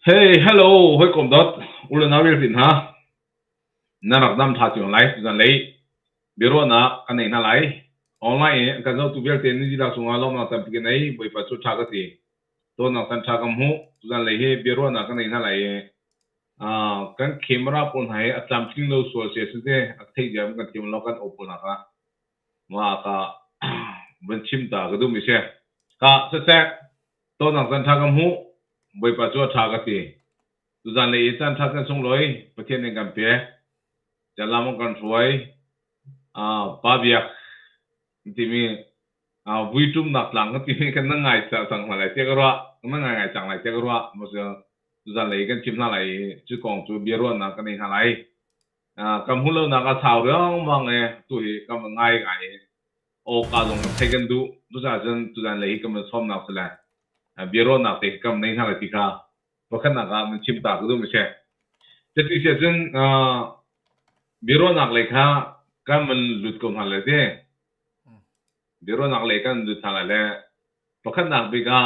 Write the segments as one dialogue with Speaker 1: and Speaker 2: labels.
Speaker 1: Hey, hello, hoi kom dot. Ulen awil tin ha. Nanak nam tha chung lai zan lei. Biro na kan nei na lai. Online kan zo tu bel ten ni la sunga lom na tam piken nei boi pa chu tha ka ti. To na san tha kam hu zan lei he biro na kan nei na lai. Kan camera pon hai atam ting lo so se se a thei jam kan tim lo kan open na ka. Ma ka ben chim ta ga du mi se. Ka se to na san tha kam hu boi pa chu tha ka ti. Tuzan le itan thakan song loi pathian eng kan pe jalam kan ruai pabiak timi vuitum nak lang timi kan nangai sa sang malai te garwa nangai chang lai te garwa mo se tuzan le kan chim na lai chu kong chu bia ro na kan nei halai kam hulo na ka thau rong mang e tu hi kam ngai ngai o ka long te kan du tuzan le kam som na sala bia ro na te kam nei halai ti kha bahkan naga man chim ta du me se jadi sejeng biro nak lekha kan men lut ko hale de biro nak lekha lut thala le bahkan nak biga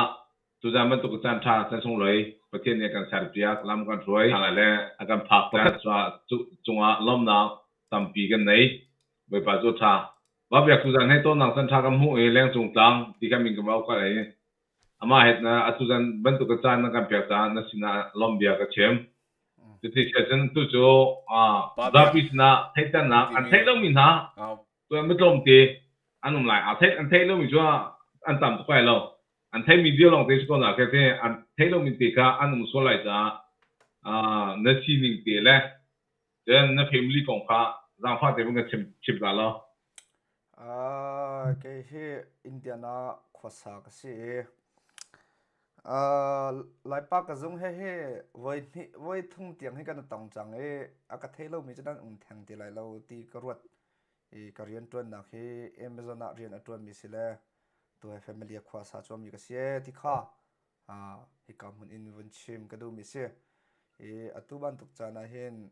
Speaker 1: tu zaman tu kan tha san song loi patien ne kan sar pia lam kan roi thala le akan phak kan swa chunga lom na tampi kan nei bai pa zo tha ba byak tu zan he to nang san tha kam hu e leng chung tlang ti kan min ka ba ka le ama het na atuzan ban tu ka chan na kan pya ta na sina lombia ka chem thì cái chân tu cho ra bis na thấy ta na anh thấy đâu mình ha tôi mới trông thì anh không lại anh thấy đâu mình cho anh tạm phải lâu anh thấy mình điều lòng thế con là cái thế anh thấy đâu mình thì cả anh không số lại ra nó chỉ mình thì lẽ cho nên nó family cũng cả ra phát thì mình cái chìm chìm ra lo
Speaker 2: cái Indiana khoasa cái gì lại bác cái giống he với thông tiếng hay cái tổng chẳng ấy cái thấy lâu mình cho nên thằng thì lại lâu thì cái ruột cái riêng tuần nào khi Amazon nào riêng ở tuần mình sẽ là tôi family khoasa cho mình cái gì thì khá thì cảm ơn invention cái đồ mình sẽ ở tu ban tục cha này hiện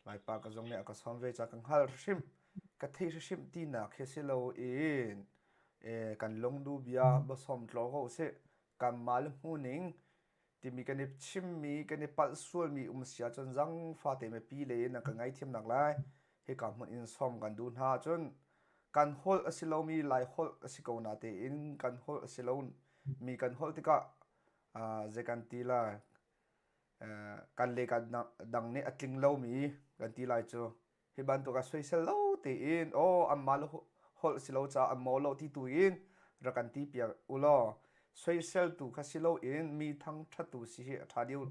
Speaker 2: lại bác cái giống này cái xong về cha cái hal sim cái thấy sim tin nào khi sẽ lâu in cái long du bia bớt xong lo hồ sẽ kamal huning ti mi kan chim mi kan pal sual mi sia chon zang fa te me pi le na ka ngai thiam nak lai he ka mun in som kan dun ha chon kan hol asilo mi lai hol asiko na te in kan hol asilo mi kan hol tika ze kan ti la kan le kan dang ne atling lo mi kan ti lai cho he ban to ka soi sel lo te in o amal hol asilo cha amolo ti tu in ra kan ti pia ulo social tu khasilo in mi thang thatu si he thadiu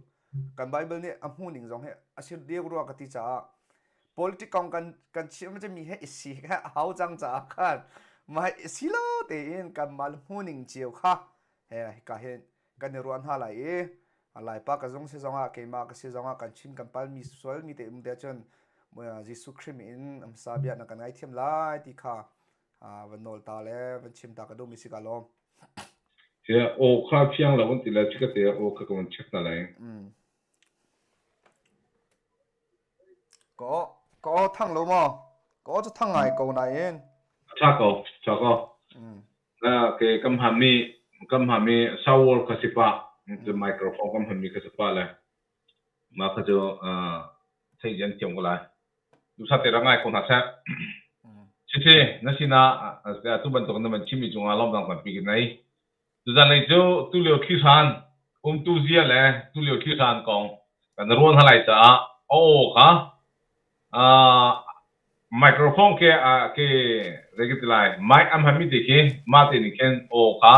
Speaker 2: kan bible ne amu ning jong he asir deu ro ka ti cha politics kan chim je mi he isi ha hau chang cha khan mai silo te in kan mal hu ning chiu kha he ka he kan ruan ha lai e alai pa ka jong se jonga ke ma ka se jonga kan chim kan pal mi sol mi te de chon jisu khrim in am sabia na kan ai thiam lai ti kha van nol ta le van chim ta ka do mi si ka lom
Speaker 1: thì ô khai phiang là vấn đề là chỉ cái thế ô cái con check lại
Speaker 2: có thằng lỗ mà có cho thằng này cầu này em
Speaker 1: chắc có là cái cầm hàm mi sau wall cái spa cái microphone cầm hàm mi cái spa là mà cái chỗ thấy dân chồng cái lại lúc sau thì ra ngay con hạt sát chứ thế nó xin à cái tu bận tụng nó mình chim mi chung alom đang còn bị cái này tu ra này chỗ tu liều khí san tu zia lẽ tu liều khí san còn cái nó luôn lại cha ô hả microphone ke regit lai mic am hami de ke ma te ni ken o ka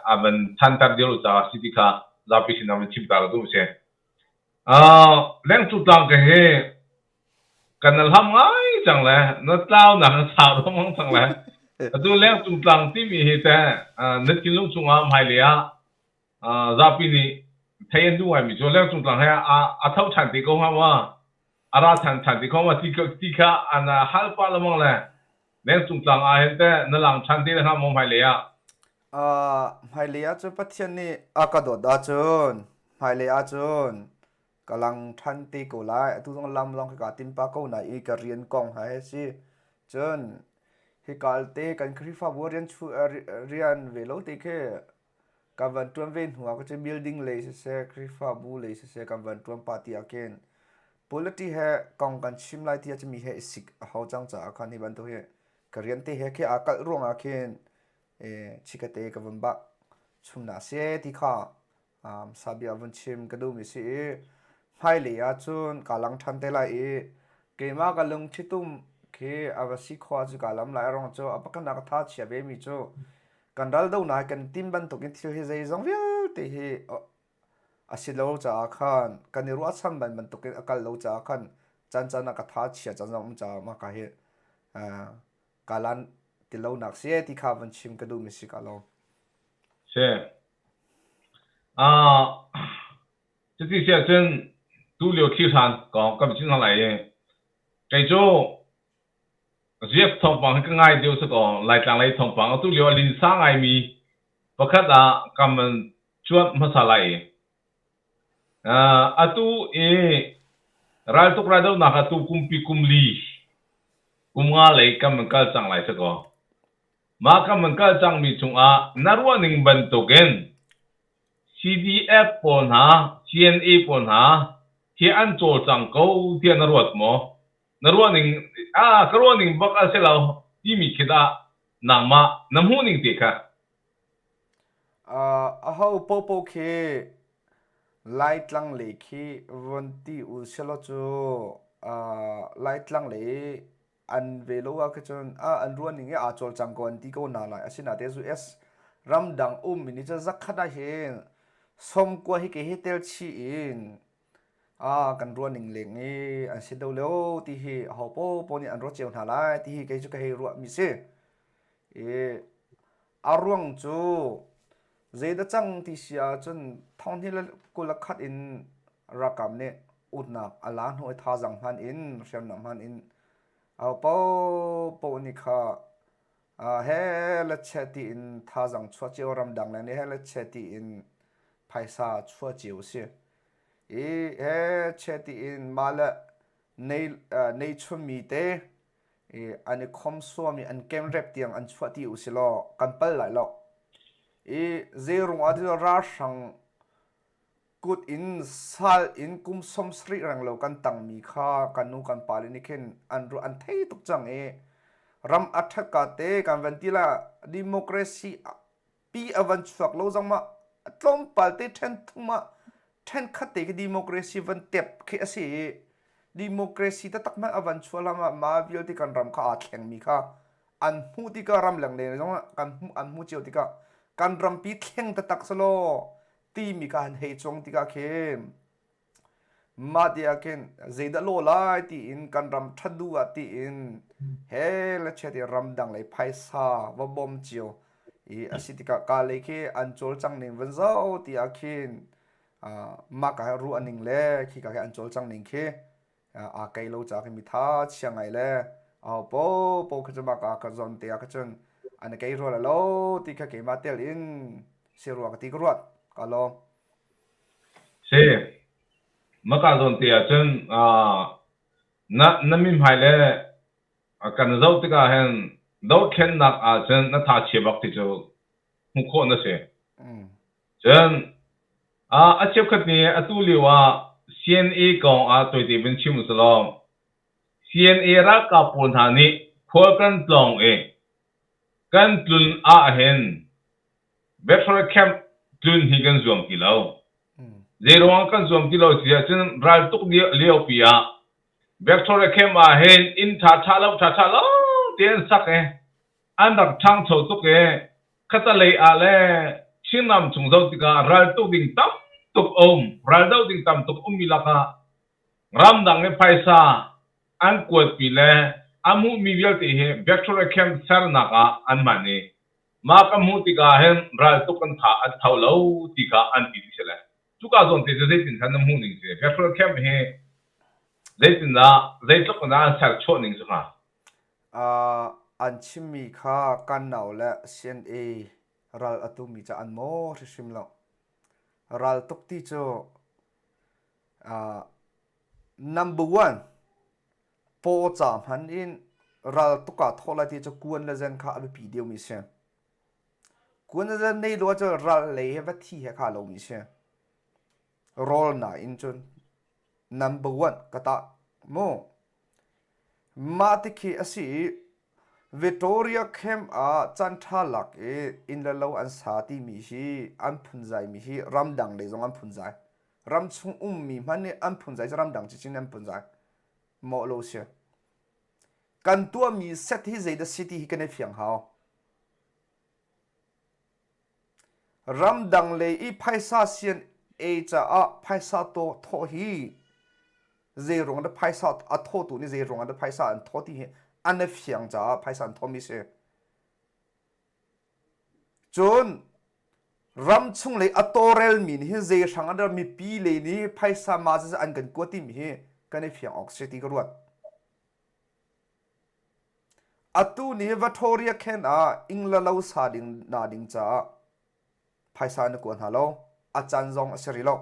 Speaker 1: aban thantar delu ta siti kha zapi sin am chim ta du se leng tu tang ke he kanal ham ngai chang la no tao na sa ro mong chang la tu leng tu tang ti mi he ta net kin lung chung am hai le ya zapi ni thayen du wai mi jo leng tu tang he a thau chan ti ko ha wa ara chan ti ko ma ti kha ana hal pa la mong la leng tung tlang a hen te na lang chan ti na mong hai le ya
Speaker 2: hai le a chu pathian ni a ka do da chun hai le a chun kalang than ti ko lai tu jong lam long ka tim pa ko na i ka rian kong hai si chun hi kal te kan khri fa bo rian chu rian ve lo te ke cầm vận tuân viên hoa cái building lấy sẽ krifa bu lấy sẽ cầm vận tuân party again polity he kong kan chim lai tia chmi he sik ho chang cha khan hi ban to he karian te he ke akal rong akhen chikate ka van ba chumna se ti kha sabi avun chim ka du mi si hai le ya chun kalang than te lai ke ma ka lung thitum ke avasi khwa chu kalam lai rong cho apakan na ka tha chia be mi cho kan dal do na kan tim ban to kin thil he zai zong vial te he asilo cha khan kan ru acham ban ban to kin akal lo cha khan chan chan na ka tha chia chan zong cha ma ka he kalan ti lo nak se ti kha van chim ka du mi si ka lo
Speaker 1: se à这这些真都了体产讲，根本经常来的，这就。riêng thông bằng cái ngày điều sẽ có lại chẳng lấy thông bằng tôi liệu linh sáng ngày mi và khác là cảm ơn chuột mà sao lại tu rai tu rai đâu nào tu kumpi kumli kumga lấy cảm ơn cái chẳng lại sẽ có mà cảm ơn cái chẳng mi chung narua ning ban token CDF pon ha CNA pon ha thì anh cho chẳng câu thì naruat mo naruaning karuaning bak aselaw imi kita nama namhuning tika
Speaker 2: ho popo ke light lang le khi vonti u selo chu light lang le an velo wa ka chon an ruaning a chol changkon ti ko na la asina te su s ramdang mini cha zakhada he som ko hi ke hetel chi in kan ruaning leng ni an si do leo ti hi ho po ni an ro cheu na lai ti hi ke chu ka hi ru mi se arwang chu zeda chang ti sia chun thong hi la ko la khat in rakam ne utna alan hoi tha jang han in sem nam han in au po ni kha he la chati in tha jang chwa cheu ram dang la ne he la chati in phaisa chwa cheu se chati in mala nei chumi te ani khom swami an kem rep tiang an chwati usilo kampal lai lo zerung adi ra sang kut in sal in kum som sri rang lo kan tang mi kha kanu kan palini khen an ru an thei tuk chang ram athaka te kan ventila democracy pi avan chuak lo jang ma tlom palte then thuma then khate ki democracy van tep khi asi democracy ta takma avan chuala ma bial ti kan ram kha a thleng mi kha an hu ti ka ram lang le jong kan an hu cheu ti ka kan ram pi thleng ta tak salo ti mi ka han hei chong ti ka khem ma dia ken zeida lo lai ti in kan ram thadu a ti in he la che ti ram dang lai phaisa wa bom chiu asitika ka le ke an chol chang ning van zau ti akhin ma ka ru aning le khi ka an chol chang ning khe kai lo cha ke mi tha chiang ai le po ka ma ka zon te ka chun an kai ro la lo ti ka ke ma tel in se ru ka ti ruat ka lo
Speaker 1: se ma ka zon te chun na min hai le kan zau ti ka hen do khen nak chun na tha che bak ti chu mu kho na se chun chep khat ni atu liwa CNA kong toi ti bin chim salom CNA ra ka pun ha ni khol kan tlong kan tlun hen before camp tlun hi kan zoom ki lo zero kan zoom ki lo sia chen ral tuk ni leo pia before camp hen in tha lo ten sak an dak thang tho tuk khata lei le chinam chung zo ti ka ral tuk ding tam tuk ral dau ding tam tuk milaka ram dang paisa an kuat pi le amu mi vial ti he bacteria camp sar na ka an mani ma ka mu ti ka hen ral tuk kan tha an thau lo ti ka an ti sele chu ka zon te ze tin kan mu ning se bacteria camp he ze tin da ze tuk na sar cho ning su ha
Speaker 2: an chimi kha kan naw la CNA ral atu mi cha an mo sim lo ral tuk ti cho number 1 po cham han in ral tuka thola ti cho kuan la zen kha abi pi deu mi se cuốn ra này lo cho ra lấy vật thi hay khá lâu mi xe roll na in chun number one kata mo ma ti khi asi Victoria Camp a chan tha lak e in la lo an sa ti mi hi an phun zai mi hi ram dang le zong an phun zai ram chung mi man ne an phun zai ram dang chi chin an phun zai mo lo se kan tua mi set hi zai the city hi kan fiang hao ram dang le i phaisa sian e cha a phaisa to tho hi zai rong da phaisa a tho tu ni zai rong da phaisa an tho ti hi an ne fiang cha phaisa an tho mi se chon ram chung le atorel min hi zai sang ada mi pi le ni phaisa ma za an kan ko ti mi hi kan fiang oxity ko ruat atu ni Victoria Ken a ingla lo sa ding na ding cha phaisa na kon halo a chan zong aseri lo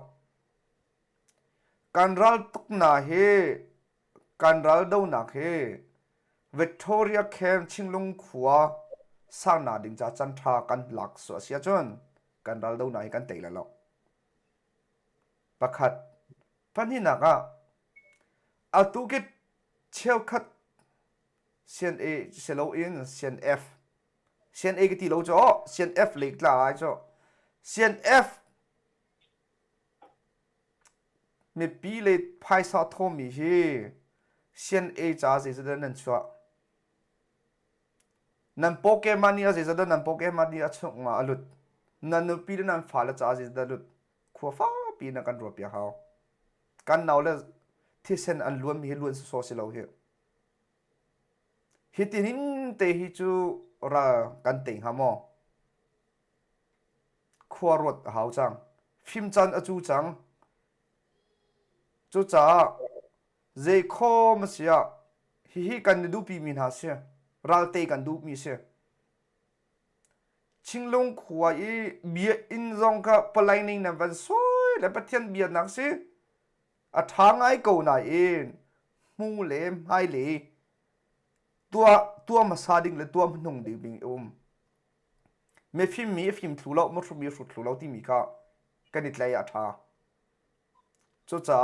Speaker 2: kanral tuk na he kanral do na he Victoria Ken chinglung khua sa na ding cha chan tha kan lak so sia chon kanral do na hi kan teila lo pakhat pani na ga atu ke cheu khat sian a selo in sian f sian a ke ti lo cho sian f le tla ai cho sian f me pi le phai sa tho mi hi sian a cha se se nan chwa nan pokemon ni a se se nan pokemon ni a chung nga alut nan no pi nan fa la cha se da lut khu fa pi na kan ro pya hao kan naw le thi sen an luan mi luan so se lo he hitinin te hi chu ra kan te ha mo khuarot hau chang phim chan a chu chang chu cha zai kho ma sia hi kan du pi min ha sia ral te kan du mi sia chinglong khuwa i bia in zong ka palai ning na van soi le pathian bia nak si a thangai ko na in mu le mai le tua masading le tua nung di bing me phim thu lo mo mi thu lo ti mi ka kanit lai a tha cho cha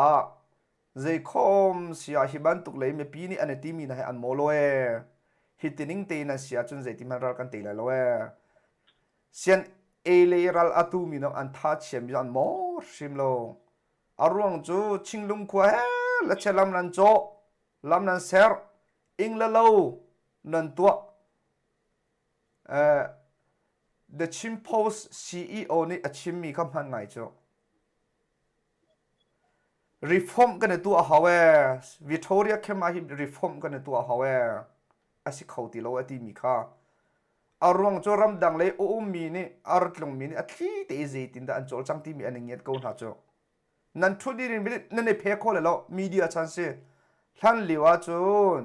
Speaker 2: zai khom sia hi ban tuk le me pi ni an ti mi na an mo lo e hitining te na sia chun zai ti man ral kan te la lo e sian e le ral atu mi no an tha chem an mo sim lo arwang chu chinglung khwa he la chelam nan cho lam nan ser ing la lo nan tua the Chimpos CEO ni a chim mi kam han ngai cho reform kan tu a hawe Victoria kema hi reform kan tu a hawe asi khauti lo ati mi kha arwang cho ram dang le o mi ni artlong mi ni a thi te ze tin da an chol chang ti mi an ngiat ko na cho nan thu di rin bi nan ne phe kho le lo media chan se hlan liwa chun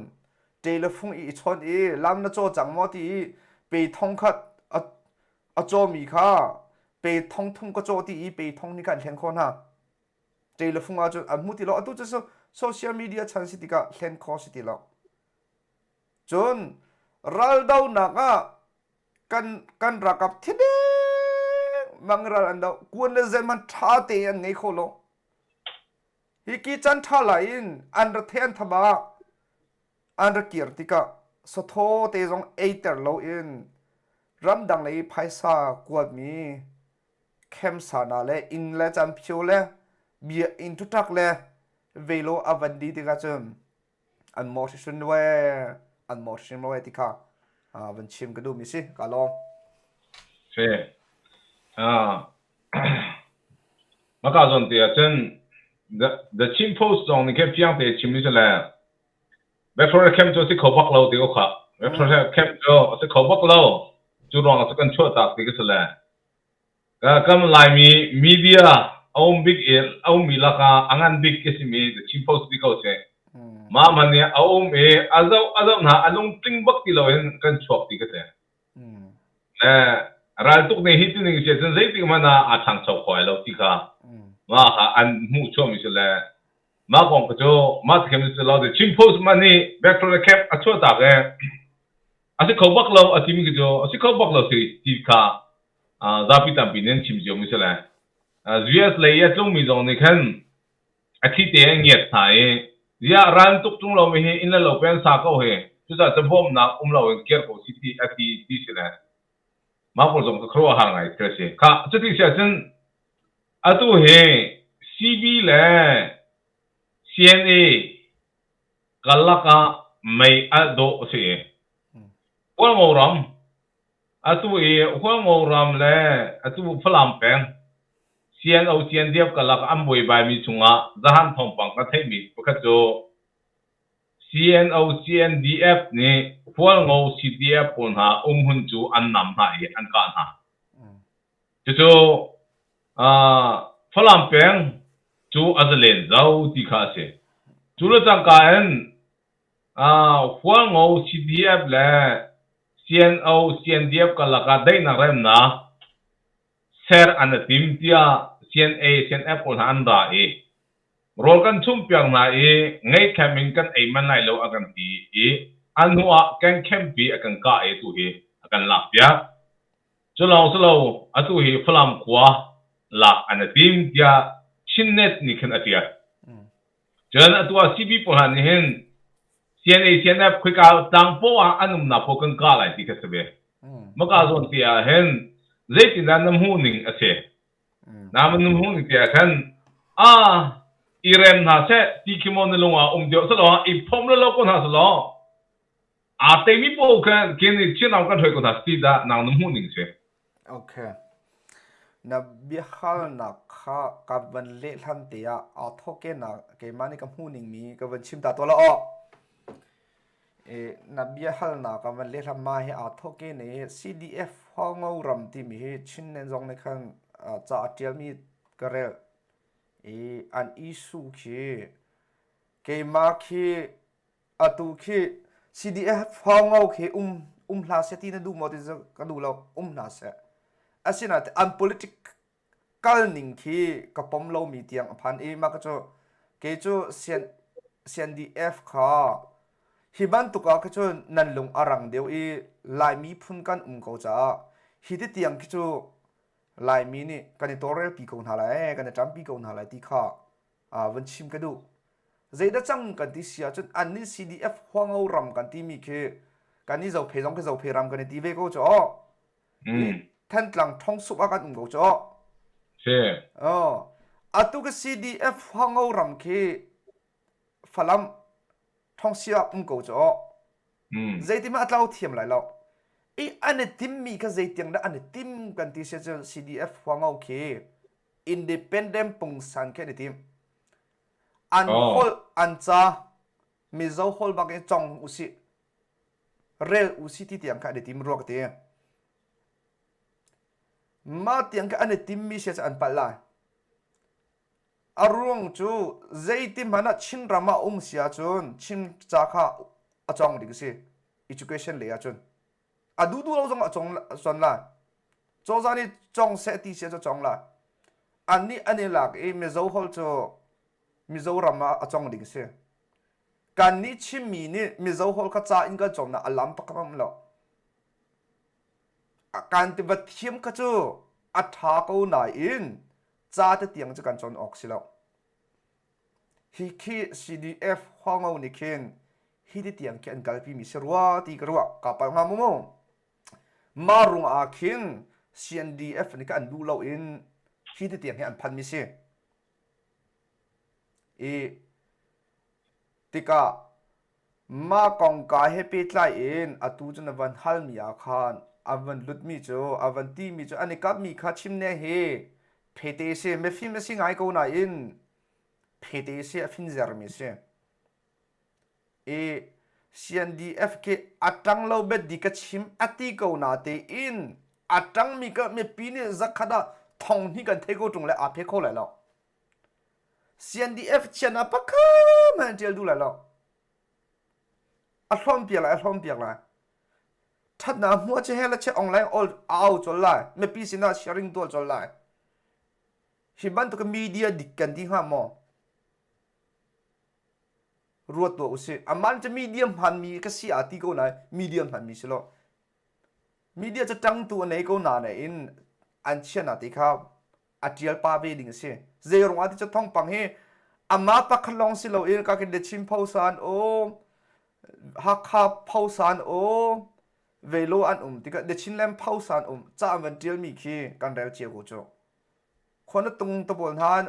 Speaker 2: telephone i chon e lam na cho chang mo ti pe thong khat a cho mi kha pe thong thung ko cho ti i pe thong ni kan hlen kho na telephone a chu a mu ti lo atu chu social media chan si ti ka hlen kho si ti lo chun ral dau na ka kan rakap thide mangral an dau kun le zen man tha te an nei kho lo hi ki chan tha la in an ra then thaba an ra kirtika so tho te jong eiter lo in ram dang lei phaisa kwat mi khem sa na le in le cham phyo le bia in tu tak le velo avandi ti ka chum an mo shun we an mo shim we ti ka van chim ka du mi si ka lo
Speaker 1: se maka zon ti chen the chim post on the camp yang te chim ni la Victoria camp jo si khobak lo ti ko kha Victoria camp jo si khobak lo chu rong sa kan chua tak ti ka la ka kam lai mi media om big el om mi la ka angan big kisimi the chim post ti ko che ma man ne om e azau na alung ting bak ti lo en kan chok ti ka te ral tuk ne hit ni che chen zai ti ma na a chang chok khoi lo ti ka ma ha an mu cho mi se la ma kong ko jo ma kem se lo de chim post ma ni Victoria camp a chua tak e asi khobak lo ati mi jo asi khobak lo ti ka zapi tam pinen chim jong misala US le ya tlung mi jong ni khan athi te ngiat thai ya ran tuk tung lo mi hi in la lo pen sa ko he chu sa te bom na lo ker ko city ati ti sila ma ko jong ko khro har ngai tre se kha chu ti sia chen atu he CB le CNA kalaka mai ado se ko mo ram atu e ko mo ram le atu phalam pen CNO CNDF kalaka amboi bai mi chunga zahan thong pang ka thai mi pakha jo CNO CNDF ni phol ngo CDF pon ha hun chu an nam ha e an ka ha chu phalam pen chu azalen zau ti kha se chu lo chang ka en phol ngo CDF le CNO CNDF kalaka dai na rem na ser an tim tia CNA CNF pon han da e rol kan chum pyang na e ngai khamin kan ai man lai lo akan ti e anua kan khem bi akan ka e tu he akan la pya cholo atu he flam kwa la an tim tia chinnet ni khan atia jan atu CB pon han hen CNA CNF khika tang po anum na po kan ka lai ti ka sebe maka zon tia hen zaitin na nam hu ning ase nam nam hu ning tia khan irem na se ti kimon longa dio so lo I phom lo ko na so lo te mi po kan kin ni chin am kan thoi ko ta sti da nang nam hu ning se
Speaker 2: okay na bihal na kha ka ban le than te a thoke na ke mani ka hu ning mi ka ban chim ta to lo na bihal na ka ban le tham ma he thoke ne CDF hongau ram ti mi he chin nen jong ne khan cha atial mi karel an issue khi ke ma khi atu khi CDF hongau khi la se ti na du mo ti ka du lo na se asina an political ning khi ka pom lo mi tiang phan ma ka cho ke cho CNDF kha hiban tu ka cho nan lung arang deu lai mi phun kan ko cha hi ti tiang ki cho lai mi ni kan torel pi ko na lai kan cham pi ko na lai ti kha van chim ka du zaida chang kan ti sia chun an ni CDF hwangau ram kan ti mi khe kan ni zo phe jong ke zo phe ram kan ti ve ko cho than tlang thong sup akan ko cho
Speaker 1: se
Speaker 2: atu ka CDF hwangau ram khe falam thong sia ko cho zaitima atlau thiam lai lo ane tim mi ka zaitiang da ane tim kan ti se CDF hwangau khe independent pung san ke ni tim an hol an cha mi zo hol ba ke chong usi rel usi ti tiang ka de tim ro ka te ma tiang ka ane tim mi se an pala arung chu zaitim mana chin rama sia chun chin cha kha achong dik se education le ya chun adu du lo jong achong son la cho zani chong se ti se cho chong la ani lak me zo hol cho mi zo rama achong dik se kan ni chim mi ni mi zo hol ka cha in ka chom na alam pa kam lo kan ti ba thiam ka chu atha ko na in cha te tiang chu kan chon ok silo hi khi CDF hongau ni khen hi ti tiang ke an galpi mi serwa ti karwa ka pa nga mo marung a khin CNDF ni ka an du lo in hi ti tiang he an phan mi se tika ma kong ka he pe tlai in atu chun van hal mi a khan avan lut mi cho avan ti mi cho ani kap mi kha chim ne he phete se me fi me singai ko na in phete se fin zer mi se CNDF ke atang lo bet di ka chim ati ko na te in atang mi ka me pi ne zakhada thong ni kan the ko tung le a phe kho la lo CNDF chana pa kha man tel du la lo a hlom piak la that na mo che hela che online all out chol la me pi sina sharing to chol la hi ban to ka media dikkan di ha mo ruột to usi aman che medium han mi ka si ati ko na medium han mi silo media cha tang tu nei ko na in อันเชียนาติครับอัดเจียลป้าเวดิงเสียเจรงอาที่จะท่องปังเฮอามาปักขลองสิเราเองก็คือเดชิมพาวสานโอฮักขับพาวสานโอเวโลอันที่ก็เดชินแลมพาวสานจ้ามันเจียลมีคีกันเร็วเจียวกูโจคนตรงตะบนฮาน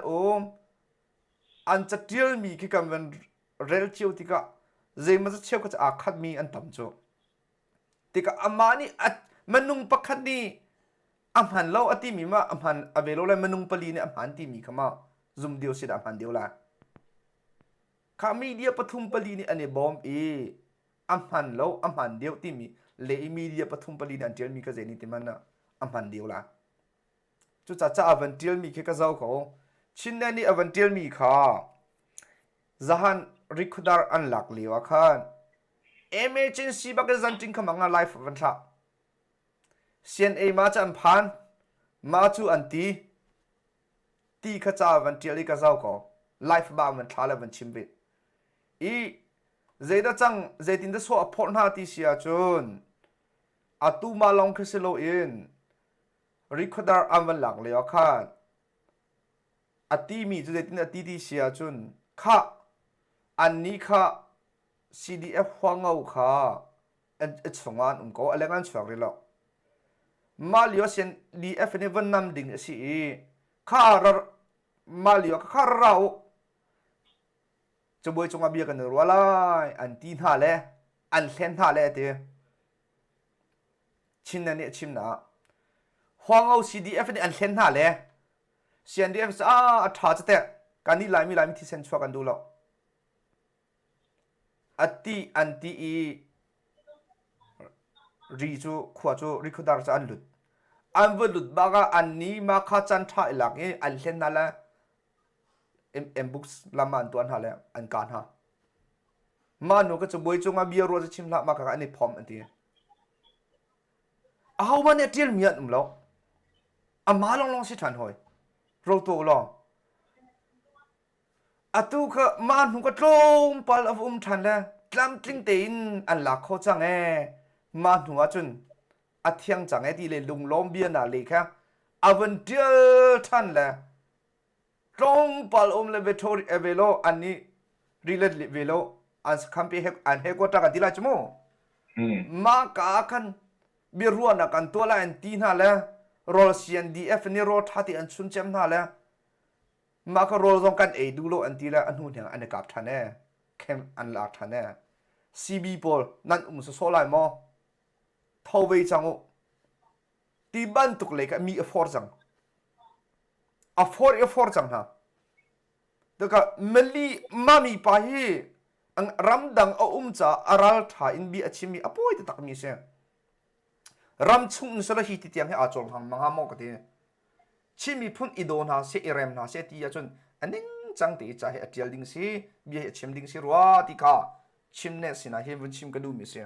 Speaker 2: อันจะเจียลมีคีกันมันเร็วเจียวที่ก็เจมันจะเชี่ยวก็จะอาคัดมีอันต่ำโจที่ก็อามานี่อัดมันนุ่งปักขัดนี่อัมหันเล่าอติมีมาอัมหันอเวโลเลยมันนุ่งปลีเนี่ยอัมหันที่มีขมาซุ่มเดียวสิอัมหันเดียวละข้ามีเดียปฐุมปลีนี่อันนี้บอมอัมหันเล่าอัมหันเดียวที่มีเลมีเดียปฐุมปลีนี่อันเดียวมีก็เจนี่ที่มันนะอัมหันเดียวละจุดจ้าอวันเดียวมีแค่กระเจ้าเขาชินนี่อวันเดียวมีข้าจะหันริคุดาร์อันหลักเลี้ยวข้าemergency บักจะจันทิงขมังงาไลฟ์วันละเซียนมาจันพันมาจูอันตีข้าจ้าวันเดียวลีกระเจ้าเขาไลฟ์บ้ามันท้าเลยวันชิมบิเจดจังเจดินเดสวอพอร์นาติเสียจุนอาตูมาลองคริสโลอินริคอดาร์อันวันหลังเลยค่ะอาตีมีจุดเด่นอาตีที่เสียจุนค่ะอันนี้ค่ะ CDF หัวเงาค่ะส่งงานก็อะไรกันช่วยเลยหรอมาเลียวเซน DF เนี่ยวันนำดิ่งสิค่ะมาเลียวค่ะเราจะบวยจงอาเบียกันหรือว่าไรอันตีนหาเลยอันเซนหาเลยเดียชินนั่นเนี่ยชิมนะหัวเงา CDF เนี่ยอันเซนหาเลย CNDF ถ้าจะแต่การนี้ลายมีที่เซนช่วยกันดูหรอกอันตีรีจูขวาจูริคุดาร์จะอันหลุดอันวลุดบ้าอันนี้มาข้าจันท่าหลักเนี่ยอันเซนนั่นแหละบุ๊กส์ลำมันตัวนั่นแหละอันการฮะมาหนูก็จะบวยจงอาเบียรัวจะชิมละมากับอันนี้พร้อมอันที่เอาวันนี้เที่ยวมีอันแล้วอามาลองสิทันหอยเราตัวลองตูก็มาหนูก็ตรงปลาทันแล้วกล้ามจริงเต็นอันหลักเขาจังมาหนูจุนเที่ยงจังที่เลยลุงล้อมเบียน่ะเลยครับวันเดียวทันแล้วตรงปลาเลยเวทอร์เวโลอันนี้รีเลทเวโลอันสคัมปีอันเฮกว่าตากติลาจมูมากากันบิรัวนักันตัวละอันตีน่ะแล้วโรลซีอันดีเอฟนี่โรทัดที่อันชุนเจมน่ะแล้วมาก็โรลตรงกันดูโลอันตีละอันนู้นอย่างอันกับทันเข้มอันหลักทันซีบีบอลนั่นสโซไลมอทาวเวจังที่บ้านตุกเล็กมีฟอร์จังฟอร์จังฮะแต่ก็เมลี่มามีไปอังรำดังจ่าอารัลท่าอินบีชิมีป่วยตักมีเสียรำชุ่มสละหิติยังให้อาจงทางมังหามอกตีชิมีพุ่นอีโดนาเสียเรมนาเสียตีจนอันนี้จังตีใจให้เจียลดิงสีบีให้ชิมดิงสีรัวติกาชิมเนสินะเฮวันชิมกระดูมิเสีย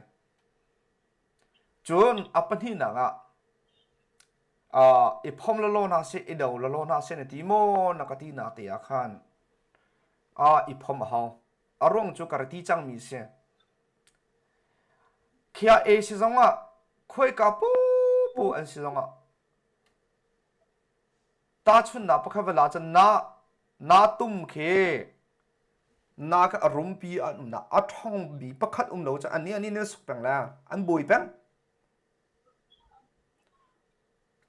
Speaker 2: จนปันที่นังอีพอมละโลนาเสียอีเดาละโลนาเสียในทีโมนักตีนาเตียขันอีพอมเขาอารมณ์จุกระตีจังมีเสียเขียสิจังคุยกับปูอันสิจังตาชุนนับข้าเวลาจะนาตุ้มเคนาก็อารมณ์ปีอันน่ะอัดห้องบีประคัดเราจะอันนี้เนี่ยสุกแปลงแล้วอันบุยแปลง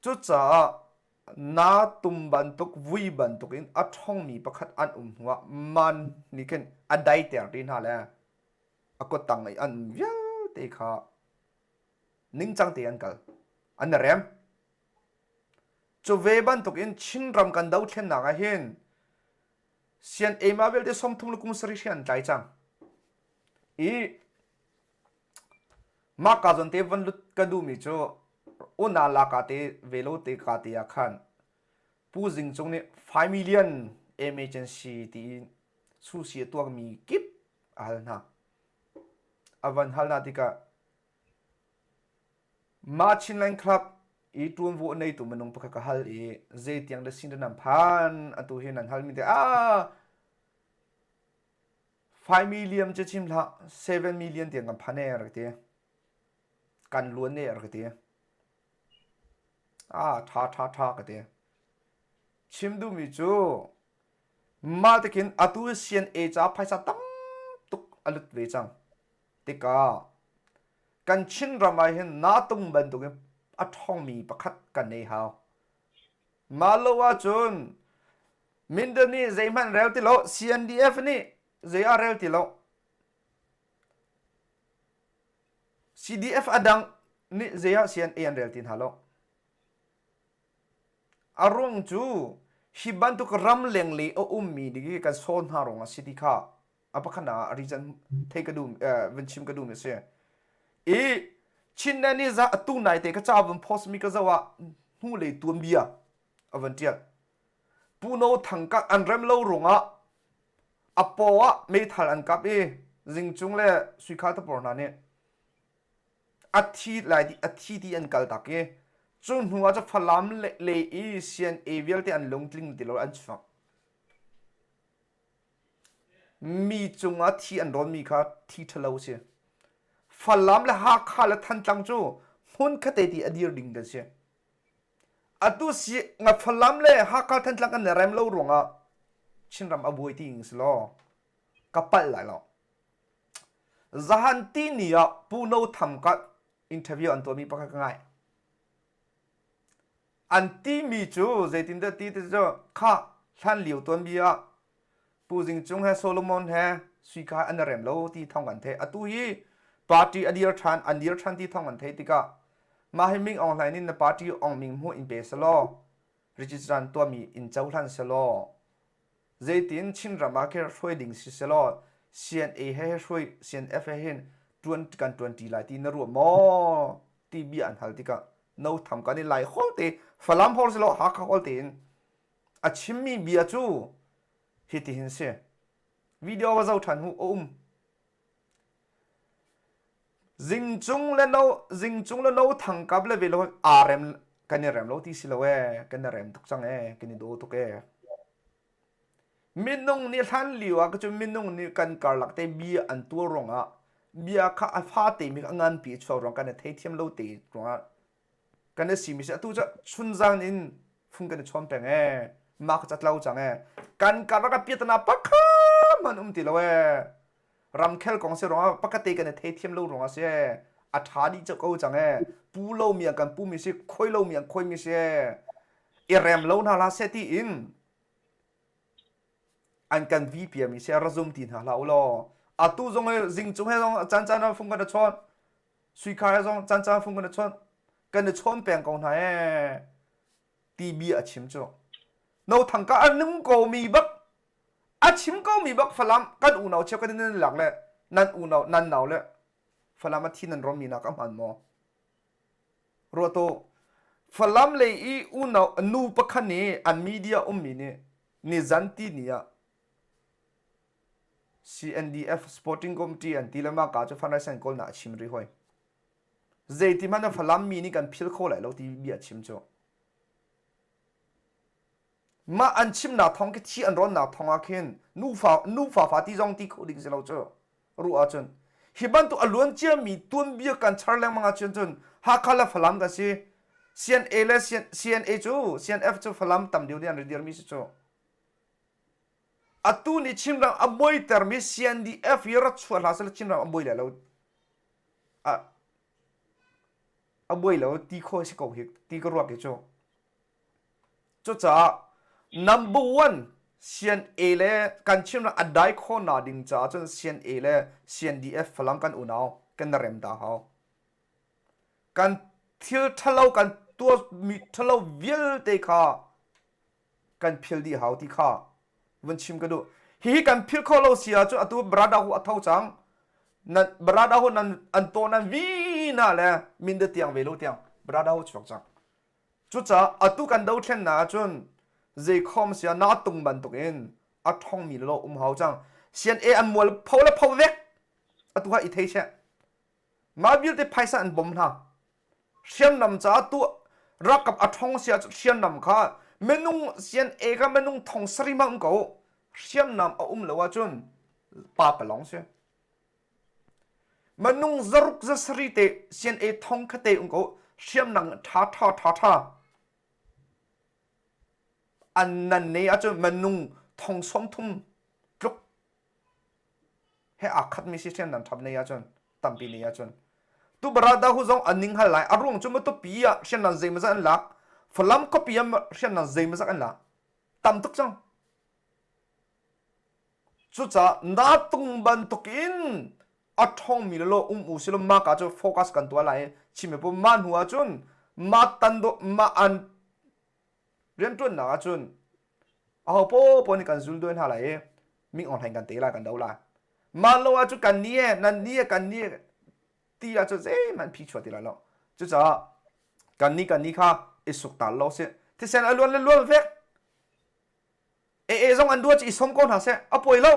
Speaker 2: จุดจ้านาตุ้มบันทุกวุยบันทุกอินอัดห้องมีประคัดอันหัวมันนี่กันอันใดเตียงดินหาแล้วก็ตั้งไอ้อันเยอะเตะขานิ่งจังเตียนกันอันนั้นเริ่มจูเวบันทุกอินชินรำกันดาวเทียนหนักเห็นเสียนมาเวลเดสมทุมลุกุมสริเชียนใจจังมากาจนเทวันลุดกระดูมิจูอุณาลากาเตเวโลเตกาเตียขันผู้สิงจงเนี่ย5 million emergency ที่สู้เสียตัวมีกิบอัลนะวันฮัลนาติกามาชินแลนครับตัววัวในตัวมันนงปะกะฮัลเจตียงเดสินเดนัมพันตัวเห็นนั่นฮัลมีแต่5 million จะชิมละ7 million เตียงกันพันอะไรกันล้วนเนี่ยอะไรกัน ท่ากันเดียชิมดูมิจูมาตะกินอตุเซียนเอจ้าไพศาตั้มตุกอลุดเวจังติกากันชินรามาเห็นนาตุงบันตุกอัทองมีประคัดกันในฮาวมาโลว่าจุนมินเดนี่ใจมันเร็วติโล CNDF นี่ใจเร็วติโล CDF อดังนี่ใจCNA เร็วตินฮาโลอารมณ์จูฮิบันตุกรัมเลงลีโอมีดิกันโซนฮารองสิติค่ะอปะขณะอริจันเทกดูวันชิมกดูมิเสียชินนันนี่จะตู้ไหนเตะจ้าวันโพสมีก็จะว่าหูเลยตัวเบียอวันเดียปูโนทังกักอันเริ่มเล่ารงอ่ะอปออ่ะไม่ทันอันกับจิงจุงเล่สุขาตปรนันเนี่ยอาทิตย์ไหลดิอาทิตย์ที่อันกัลตักจนหัวจะพลามเลยเซียนเอเวลที่อันลงทิ้งติโลอันฟังมีจงอาที่อันร้อนมีค่ะที่ทะเลาเสียพลามเลยหักขาเลยทันจังจูหุ่นคดีที่อดีตดิ่งเดเสียอตุสิงับพลามเลยหักขาทันจังกันเรมเล่าหลวงอ่ะชินรำอบุยที่อิงสโลกับปัลไหลแล้วจหันตีนี่อ่ะปูโนทำกัดอินเทอร์วิวอันตัวมีปากกันง่ายอันที่มีจูเจตินเดตีติจูข้าท่านเหลียวตัวมีอ่ะปูจิงจงให้โซโลมอนให้สุขาอันเรมโลที่ท่องกันเทอตุฮีปาร์ตี้อดีตชันที่ท่องกันเทติกะมาให้มิงออนไลน์นี่นะปาร์ตี้ออนมิงหัวอินเบสโลรีจิสตรันตัวมีอินเจ้าท่านสโลเจตินชินรามาเกอร์ช่วยดิ่งสิสโลCNA ให้ช่วย CNF ให้เห็น20 หลายที่นรัวมอที่บีอันฮัลติกะนูทำกันนี่หลายคนเตะฝรั่งพอสโลหักเขาเตะอาชิมมีเบียจูฮิตหินเสียวิดีโอว่าจะทันหูจิงจุงเลนูทั้งกับเลเวลRMกันนี่เรมโลที่สิโลกันนี่เรมทุกจังกันนี่ดูทุกมินงนี่ท่านเหลียวก็จะมินงนี่กันการหลักแต่เบียอันตัวรองอ่ะเบียข้าฟ้าเตมีงานปีชาวรองกันเนี่ยเทียมโลเตรองอ่ะกันเนี่ยสิมิเสตัวจะชุนจางนินฟุ้งกันเนี่ยชนแปงมากจัดเล่าจังกันการรักเปียตนาปักข้ามันติโลรำเคลของเสรองอ่ะปกติกันเนี่ยเทียมโลรองอ่ะเสียอัฐาดีจะกูจังปูโลเมียกันปูมิเสคุยโลเมียคุยมิเสเอเรมโลน่าลาเซตีอินอันกันวีพีมีเสียระซุมตีนหาเราล้ออาตู้จงจิงจงให้จงจันฟุ้งกันชนสุขาให้จงจันฟุ้งกันชนกันชนแปลงกองไทยตีบีอาชิมจ่อเราทั้งกันอันนึงก็มีบักอาชิมก็มีบักฝรั่งกันอูน่าเชื่อกันนั่นหลักเลยนั่นอูน่านั่นหนาวเลยฝรั่งมาที่นั่นรอมีนักอันมันมอรัวโตฝรั่งเลยอีอูน่านูปะคันนี้อันมีเดียมีนี่จันทีนี่อะCNDF Sporting Committee อันที่ละมากาจะฟันได้เส้นกอลน่าชิมรีหอยเจที่มันฝรั่งมีนี่กันพิลโคเลยเราที่เบียชิมจ่อมาอันชิมน่าท้องก็ที่อันร้อนน่าท้องอาเคนนูฟ้าที่จงที่เขาดิ้งเสียเราจ่อรู้อาจนฮิบันตัวอล้วนเจ้ามีตัวเบียกันชาร์ลมังอาจนหากเขาฝรั่งก็สิ CNA และ CNA จ่อ CNF จ่อฝรั่งตั้มเดียวเรียนมีจ่ออตุนี่ชิมรังอบอยเตอร์มิ CNDF ยรัชชัวร์ลาสลชิมรังอบอยแล้วอบอยแล้วตีโคสิโกหิตีกรัวกิโจจ้า number one CNA เลยกันชิมรังอดายโคนาดิงจ้าจน CNA เลย CNDF ฝรั่งกันอุณาวกันเริ่มด่าเขากันเที่ยวทะเลาะกันตัวมีทะเลาะวิลเตค่ะกันพิลดีเขาที่ค่ะวันชิมกันดูฮีกันพิลโคโลเซียจุอตัวบราดาหูอัฐาวจังนั่นบราดาหูนั่นอันโตนั่นวีน่าเลยมินเดตียงเวโลตียงบราดาหูชุกจังจุจ้าอตัวกันดาวเทนน่าจุนเจคอมเสียนาตุงบันตุกินอัฐองมีโลหาวจังเซียนอันมัวพาวและพาวเวกอตัวอิเทเชมาบิลเตไพซ่าอันบอมท่าเซียนนำจ้าตัวรักกับอัฐองเสียเซียนนำข้าเมนุงเซียนก็เมนุงทองสริมังกูเสียมนำเอาเลวจุนป้าไปลองเสียเมนุงจรุกจะสริเตเซียนทองคเตอุงกูเสียมนังท่า anh năn nỉ ở chỗ mình nung thông xóm thum lúc he khát mi xem nằm thầm này ở chỗ tầm pi này ở chỗ tu brada hu zong aning hal lai arung chu ma to pia xem nằm dây mà ra anh lạc phlam có pia xem nằm dây mà ra anh lạc tam tức chăng chú cha na tung ban tokin at hong mi lo usil ma ka cho focus kan to lai chi me po man huwa chun ma tan do ma an rian tun na chun a ho po ni kan zul doin ha lai mi on hain kan te la kan dau la ma lo a chu kan nie nan nie kan nie ti a chu zai man pi chwa ti la lo chú cha kan ni kha isuk ta lo se ti sen a luan vek zong an dua chi som kon ha se apoi lo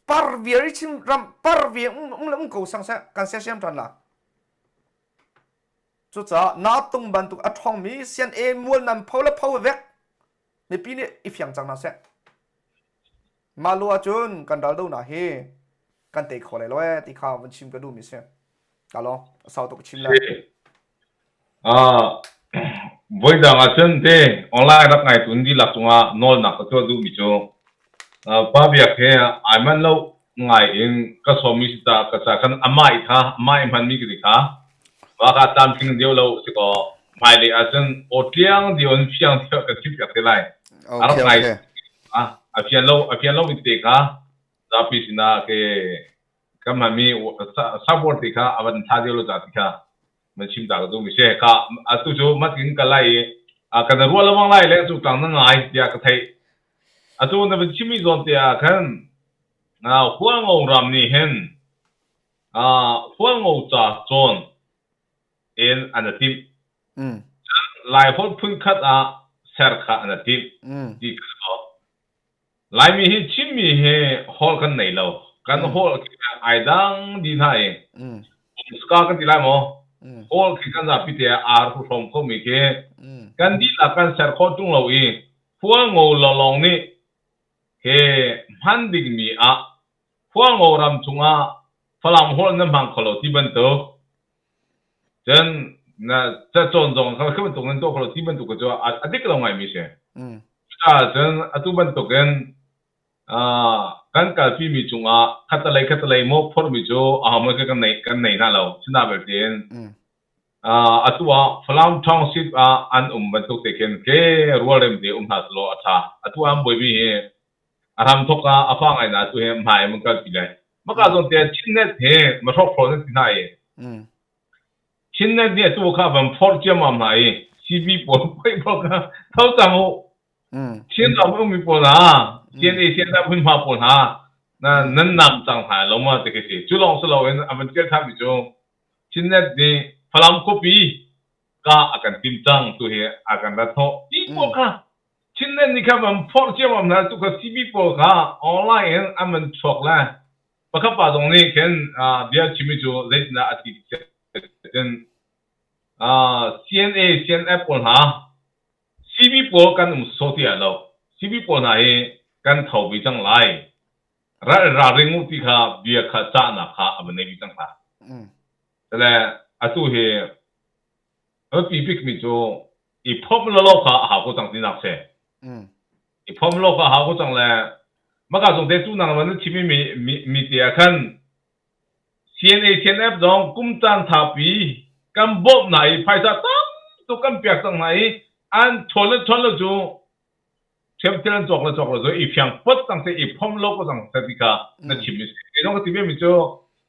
Speaker 2: par vieri chim ram par vie ko sang sa kan se sem tan la chu cha na tung ban tu athong mi sian mul nam phau vek mi pi ni i fyang chang na se ma lo a chun kan dal do na he kan te khole lo ti kha wan chim ka du mi se ka lo sau to chim la
Speaker 1: với rằng là chân thế online đáp ngày tuần đi lạc chúng à nol nạc cho du mi cho ba việc thế ai man lâu ngày in các số mi ta các sa kan amai tha mai man mi cái tha và các tam sinh điều lâu sẽ có mai lệ chân ở tiếng điều phiang theo cái chip cái lại à ngày phiang lâu mình tiếc ha ra pi xin na cái mà mi support tiếc ha avan tha điều lâu ra tiếc ha mình chim đào du mi xe cả tu chú mắt kính cái lại cái nào luôn mang lại lấy chú càng năng ai thì cái thấy tu nó mình chim mi dọn thì kan huang ngô ram ni hen huang ngô cha chọn en anh tim lại hốt phun khát ser khát anh tim đi cái đó lại mi hi chim mi he hol kan này lâu kan hol ai đang đi thay ska kan đi lại mo all khi kan za pite ar hu som ko mi ke kan di la kan ser kho tung lo i phua ngo lo long ni ke man ding mi phua ngo ram chunga phalam hol na mang kholo ti ban to chen na cha chon jong ka kham tung nan to kholo ti ban to ko jo adik lo ngai mi se chen atu ban to gen kan ka pi mi chunga khatalai mo phor mi jo mo ke kan nei na lo china ber ten atua flam township an ban tok teken ke rualem de has lo atha atua boi bi he aram thoka afang ai na tu he mai mun ka pi lai maka zon te chinnet he ma thok phro ne tinai chinnet de tu kha ban phor che ma mai cb por pai por ka thau ta mo chin da mo mi por na cien da phun ma por ha na nan nam chang ha lo ma te ke si chu long so lo en aban ke tha bi jo chinnet de phalam kopi ka akan timtang tu he akan da tho ti po ka chinnet ni ka ban phor che ma na tu ka cb po ka online aman chok la pa ka pa dong ni ken dia chimi jo let na ati den cnf po ha cb po kan so ti alo cb po na he kan thau bi chang lai ra ringu ti kha bia kha cha na kha aban ne bi chang kha tala atu he pi pik mi jo I pom lo kha ha ko chang tin nak se I pom lo kha ha ko chang la ma ka jong de tu nang man chi mi ti khan cnf dong kum chan tha pi kam bob nai phai sa tam tu kam pyak tang nai an chol jo chep telan chok la zo I fyang pot tang se I pom lo ko tang sa ti ka na chi mi se no ko ti mi jo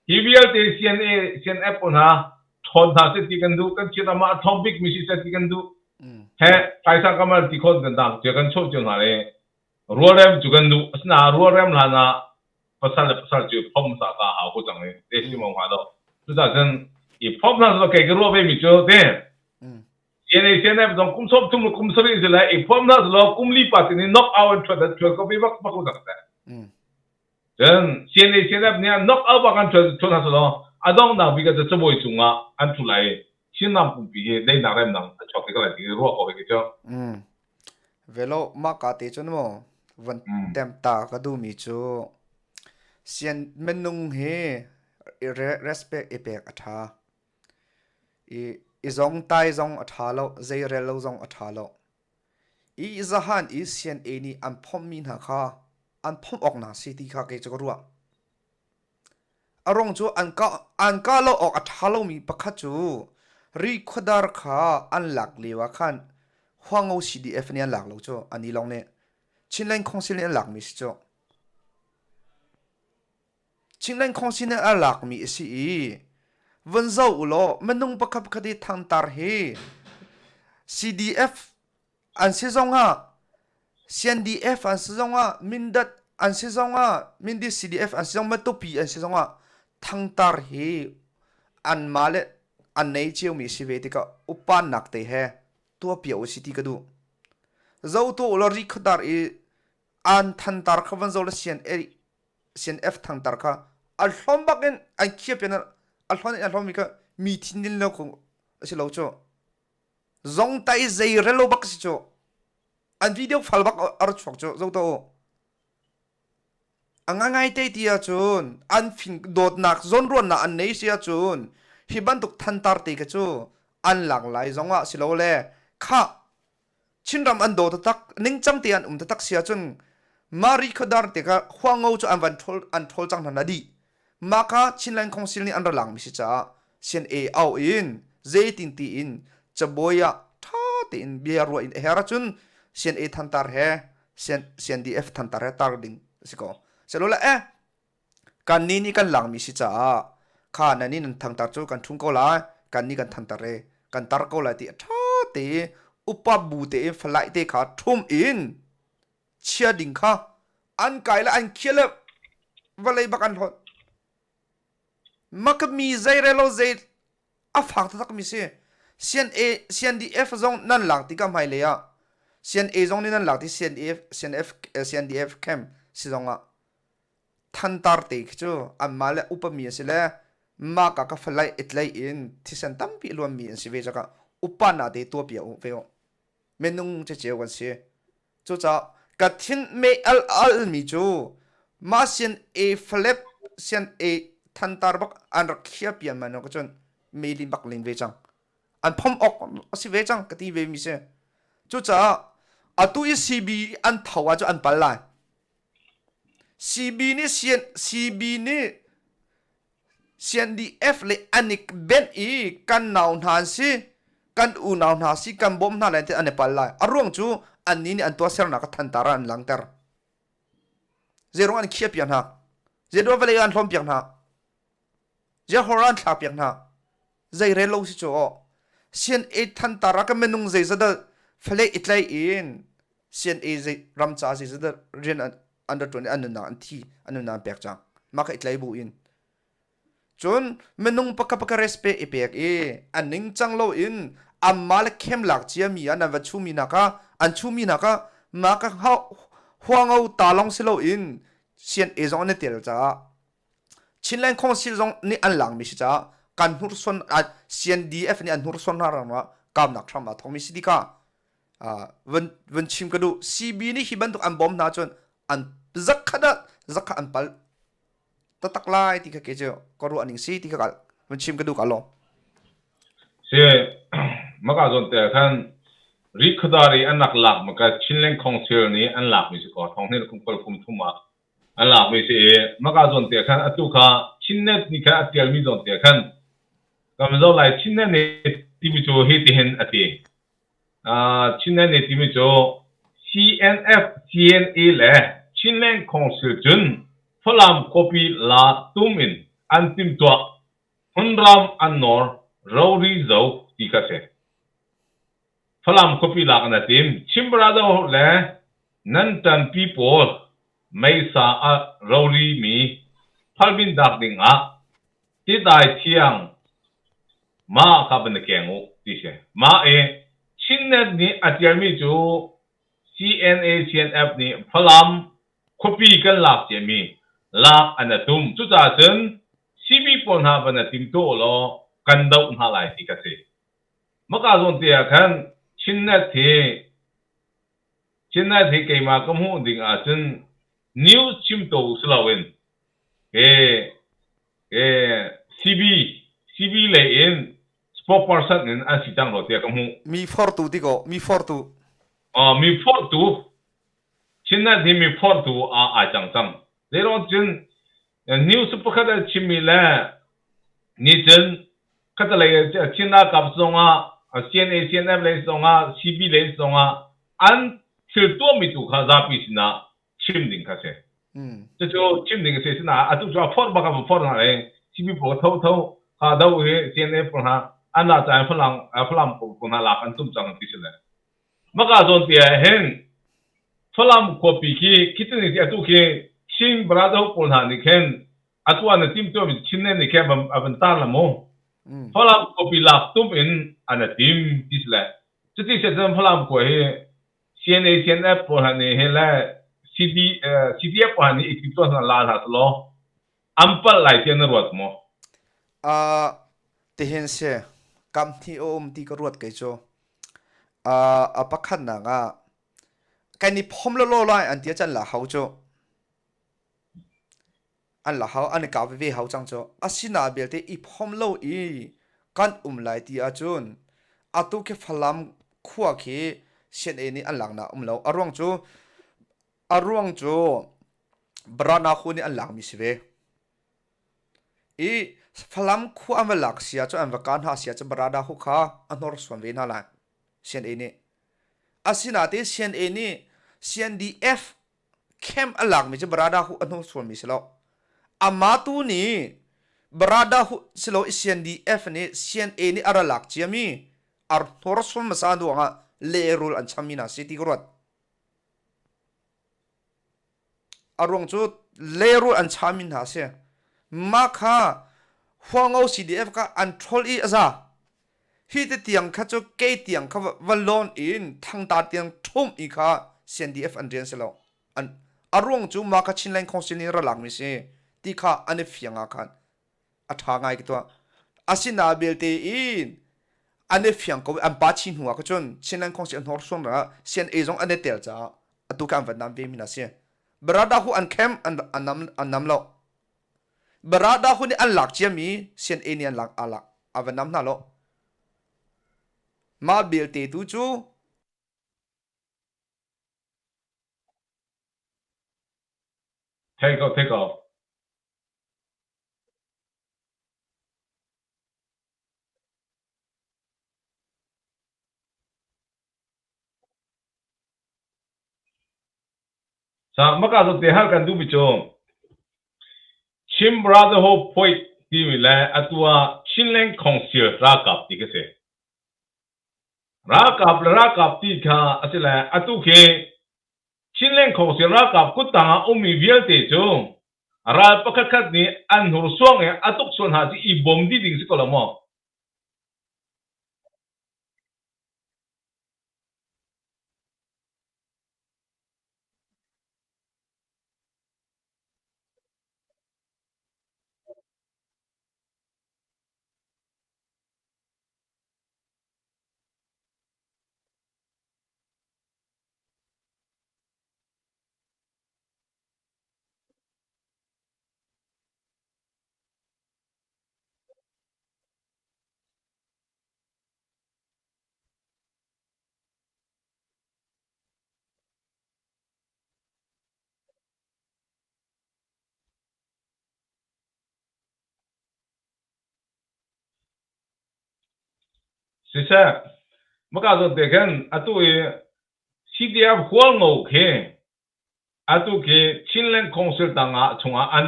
Speaker 1: hibial te cnf on ha thon tha se ti kan du kan chi na ma thong big mi si se ti kan du he phai sa kamal ti khon kan dang je kan chho jo na le ruorem ju kan du asna ruorem la na pasal ju pom sa ka ha ko chang le te si mong ha do tu da kan I pom na so ke ro be mi jo de cnf dong kum sop tum kum sori je la I pom na so kum li pa ti ni knock out thwa da thwa ko be bak ko da 전 cnf nya knock out ba kan thwa na so adong na bi ga de chbo I chunga an thu lai chin nam pu bi he dei na rem nang chok ke la ti ro ko ke jo
Speaker 2: velo ma ka te chon mo van tem ta ka du mi chu sian menung he respect epek atha I izong tai zong athalo zairelo zong athalo i zahan i sian eni an phom min ha kha an phom ok na city kha ke chorwa arong chu an ka lo ok athalo mi pakha chu ri khodar kha an lak lewa khan hwango CDF ne lak lo chu ani long ne chinlen khongsil ne lak mi chu chinlen khongsil ne lak mi si vân dâu lo menung pakha pakha di thang tar he CDF an se zonga CNDF an se zonga mindat an se zonga mindi CDF an se zonga topi an se zonga thang tar he an male an nei chiu mi si ve tika upan nak te he tua pia o city ka du zo to lo ri khadar e an than tar kha van zo la CNF thang tar kha al hlom baken an khia pena alhon mi ka mi thin lo ko si lo cho zong tai zai relo bak si cho an video fal bak ar chok cho zo to anga ngai te tia chun an fin dot nak zon ron na an nei sia chun hi ban tuk than tar te ka chu an lak lai zonga si lo le kha chinram an do tak ning cham te an tak sia chun mari khodar te ka hwango chu an thol chang na di maka chinlan khongsil ni andar lang mi si cha sian a au in zaitin ti in chaboya tha te in biarwa in hera chun sian a thantar he sian df thantar he tar ding siko selola kan ni kan lang mi si cha kha na ni nan thantar chu kan thung ko la kan ni kan thantar re kan tar ko la ti tha te upa bu te flai te kha thum in chia ding kha an kai la an khiela valai bakan thot mak mi zai relo zai a phak tak mi se CNDF zong nan lang ti kam hai le ya CNA zong ni nan lang ti CNDF camp si zonga than tar te chu amale upami se le ma ka falai itlai in thi san tam pi luam mi si ve jaka upana de to pia u veo menung che che wan se chu cha ka thin me al mi chu ma CNA flap CNA than tar bak an rakhia pian man ko chon meilin bak ling ve chang an phom ok si ve chang kati ve mi se chu cha atu i CB an thawa chu an pal lai CB ni CNDF le anik ben i kan naw han si kan u naw na si kan bom na le te an pal lai arung chu an ni an to ser na ka than tar an lang ter zero an khia pian ha zero vale an hlom pian ha je horan thla pian ha zai re lo si cho sian e than tara ka menung zai zada phale itlai in sian e zai ram cha zai zada ren under 20 anuna anthi anuna pek chang maka itlai bu in chon menung paka respe e pek e aning chang lo in amal khem lak chia mi an va chu mi naka an chu mi naka maka ha huangau talong silo in sian e zong ne tel cha chinlan khongsil zong ni an lang mi si cha kan hur son CNDF ni an hur son na rangwa kam nak thama thomi sidika wen chim kadu CB ni hiban tok an bom na chon an zakha an pal tatak lai ti ka ke jo koru aning si ti ka wen chim kadu ka lo
Speaker 1: se maka zon te khan rikhdari anak lak maka chinlen khongsil ni an lak mi si ko thong ne kum pal kum thuma an lak mi se maka zon te khan atu kha chinnet ni kha atial mi zon te khan kam zo lai chinnet ne ti mi cho he ti hen ati chinnet ne ti mi cho CNF CNA le chinlen khongsil chun phalam copy la tumin antim to hunram anor rauri zo ti ka se phalam copy la kana tim chimbra do le nantan people mai sa a rauri mi phalbin dak ding a ti dai thiang ma ka ban kengu ti se ma e chinnet ni atiar mi chu CNA CNF ni phalam copy kan lak che mi lak anatum chu cha chen CB pon ha ban tim to lo kan dau ha lai ti ka se maka zon te khan chinnet the ke ma kam hu ding a chen new chim to slawin CB le in proportion in an si tang ro te ka mu
Speaker 2: mi for tu ti ko mi for tu
Speaker 1: mi for tu chin na di mi for tu a chang chang le ro chin news pa kha da chimi la ni chen kha da le chin na kap song a CNA CNF le song a CB le song a an til to mi tu kha za pi sina chim ding kha se 这就今年个谁是哪啊？都说放吧个不放哪嘞？这边不偷偷啊，都会现在不他按那咱弗朗不他拉班中章的是嘞。么个说的很，弗朗过比起，其实你这都去新不拉都不他，你看啊，做那 team 做明今年你看不大了么？弗朗过比拉都变啊那 team 是嘞，这这些人弗朗过去，现在不他呢，现在。CDF ว่านี่อีกตัวนั้นลาทัดล้ออัมเปิลไลเทียนรวดมั้ง
Speaker 2: ที่เห็นเสียกำที่โอมที่กรวดกันโจปักขันนังกันนี่พอมโลโลไลอันที่จันละเขาโจอันละเขาอันนี้กาวิเวเขาจังโจสินาเบลที่อีพอมโลอีกันไลที่อาจุนตุกฟลัมขัวขี้เช่นเอ็นี่อันหลังนะโลอารวงโจบรานาคูนี่อันหลังมิสเวอีฟลัมคูอันเวลักเสียจอันเวการหาเสียจบราดาคูข้าอันนอร์สวนเวน่าละเช่นเอนี่สินาที่เช่นเอนี่ CNDF เข้มอันหลังมิจบราดาคูอันนอร์สวนมิสแล้วอามาตูนี่บราดาคูสโล CNDF นี่ CNA นี่อันหลักเจียมีอันนอร์สวนมาซาดูอ่ะเลรูลอันชามินาสิติกรวดอารมณ์จุดเลรูอันชามินหาเสียมาค่ะฟังเอา CDF ก็อันทรอลอีอาซาฮีตเตียงข้าจุเกยเตียงข้าวันลอนอินทางตาเตียงทุ่มอีกค่ะ CNDF อันเรียนเสร็จแล้วอันอารมณ์จุมาค่ะชินแรงของสินีระหลังมิเสียที่ค่ะอันนี้เฟียงอาคันอัฐางไงกันตัวอาศินาเบลเตอินอันนี้เฟียงก็อันปาชินหัวก็จนชินแรงของสินหัวส่วนละเซียนเอจงอันนี้เตลจ้าอัตุกันวันนั้นเวมินาเสียberada hu an kem an nam lo berada hu ni an lak chia mi sian e ni an lak ala avan nam na lo ma bil te tu chu
Speaker 1: take off สามก็จะเดี๋ยวกันดูบิจงชิมบราเดอร์โฮพอยที่มีแลอัตัวชินเลงคงเสียรักกับที่ก็เสียรักกับที่ข้าอะไรแหละอัตุเคชินเลงคงเสียรักกับกุตังอุมีเวียลเตจงราปะคัดนี้อันหัวส่วงอัตุกส่วนหาที่อีบอมดีดิ่งสิก็ละมั้งสิเช่มันก็จะเด็กกันอัตัวซีดีเอฟหัวงอกเคอัตัวเคชินเลงคงเสียตังชงอัน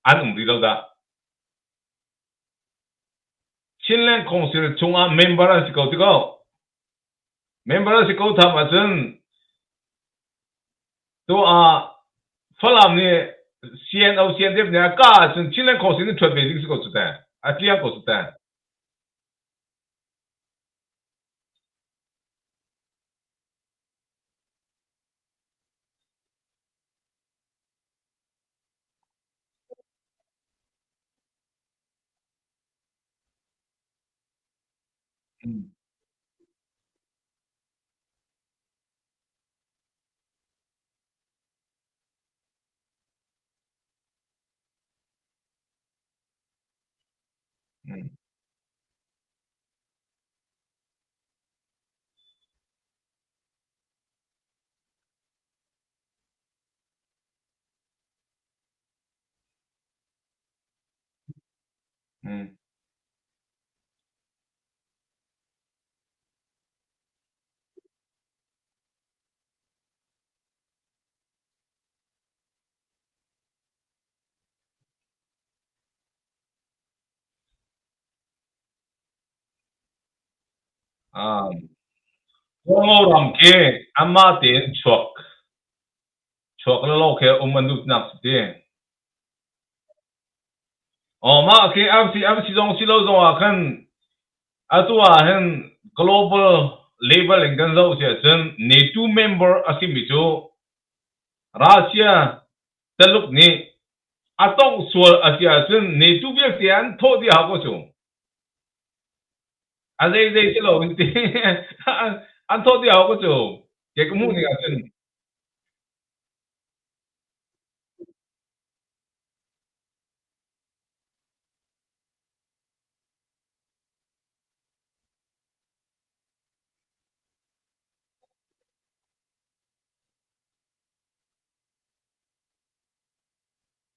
Speaker 1: อันดีแล้วดาชินเลงคงเสียชงเมมเบอร์สิเขาที่เขาเมมเบอร์สิเขาทำมาจนตัวฝรั่งเนี่ยCNO CNFเนี่ยก็จนชินเลงคงเสียนี่ช่วยไปดิ้งสิเขาสุดแต่อาเจียงเขาสุดแต่อืมอืม嗯啊，我諗嘅阿媽點戳了老嘅我們都嗱啲，哦嘛嘅啱時中時老中啊，看啊都啊很 global level 應該做些真 NATO member 啊是咪做 Russia 大陸呢？啊當說啊是啊真 NATO 邊點拖啲好個做，啊這老啲啊拖啲好個做，這個目的啊真，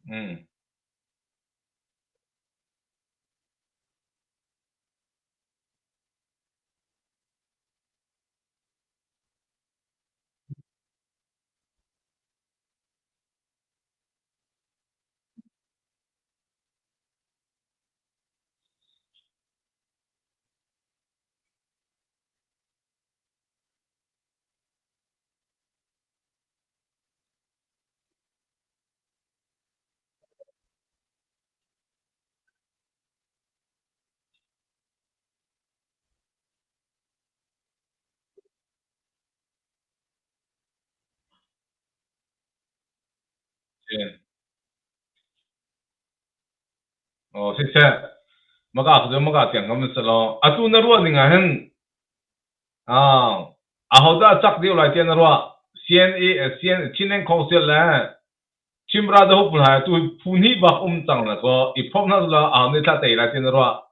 Speaker 1: 嗯，是，哦，謝謝。maka tiang kami selo atu na ruwa ninga hen aho da chak diu lai tian ruwa CNA chinen council la chimra da hupul ha tu puni ba tang la ko ipom na la a ne ta te la tian ruwa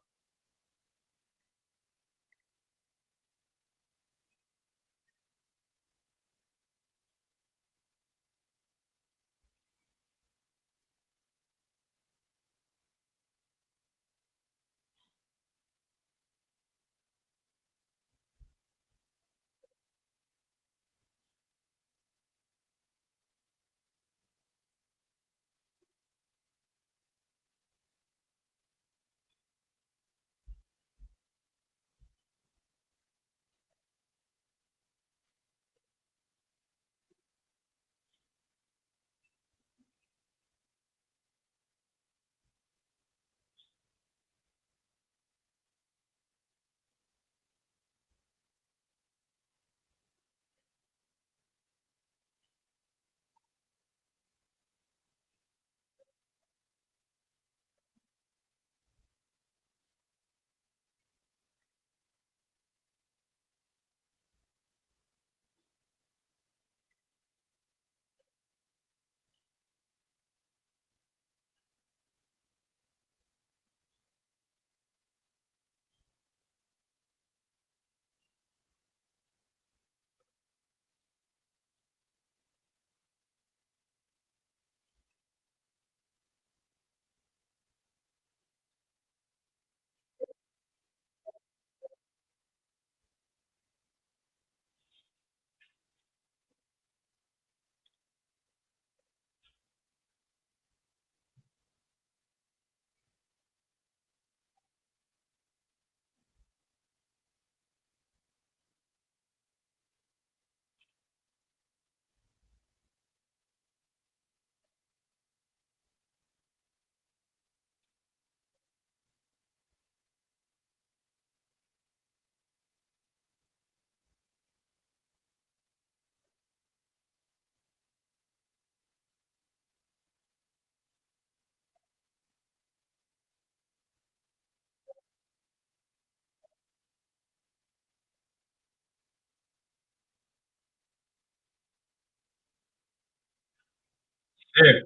Speaker 1: eh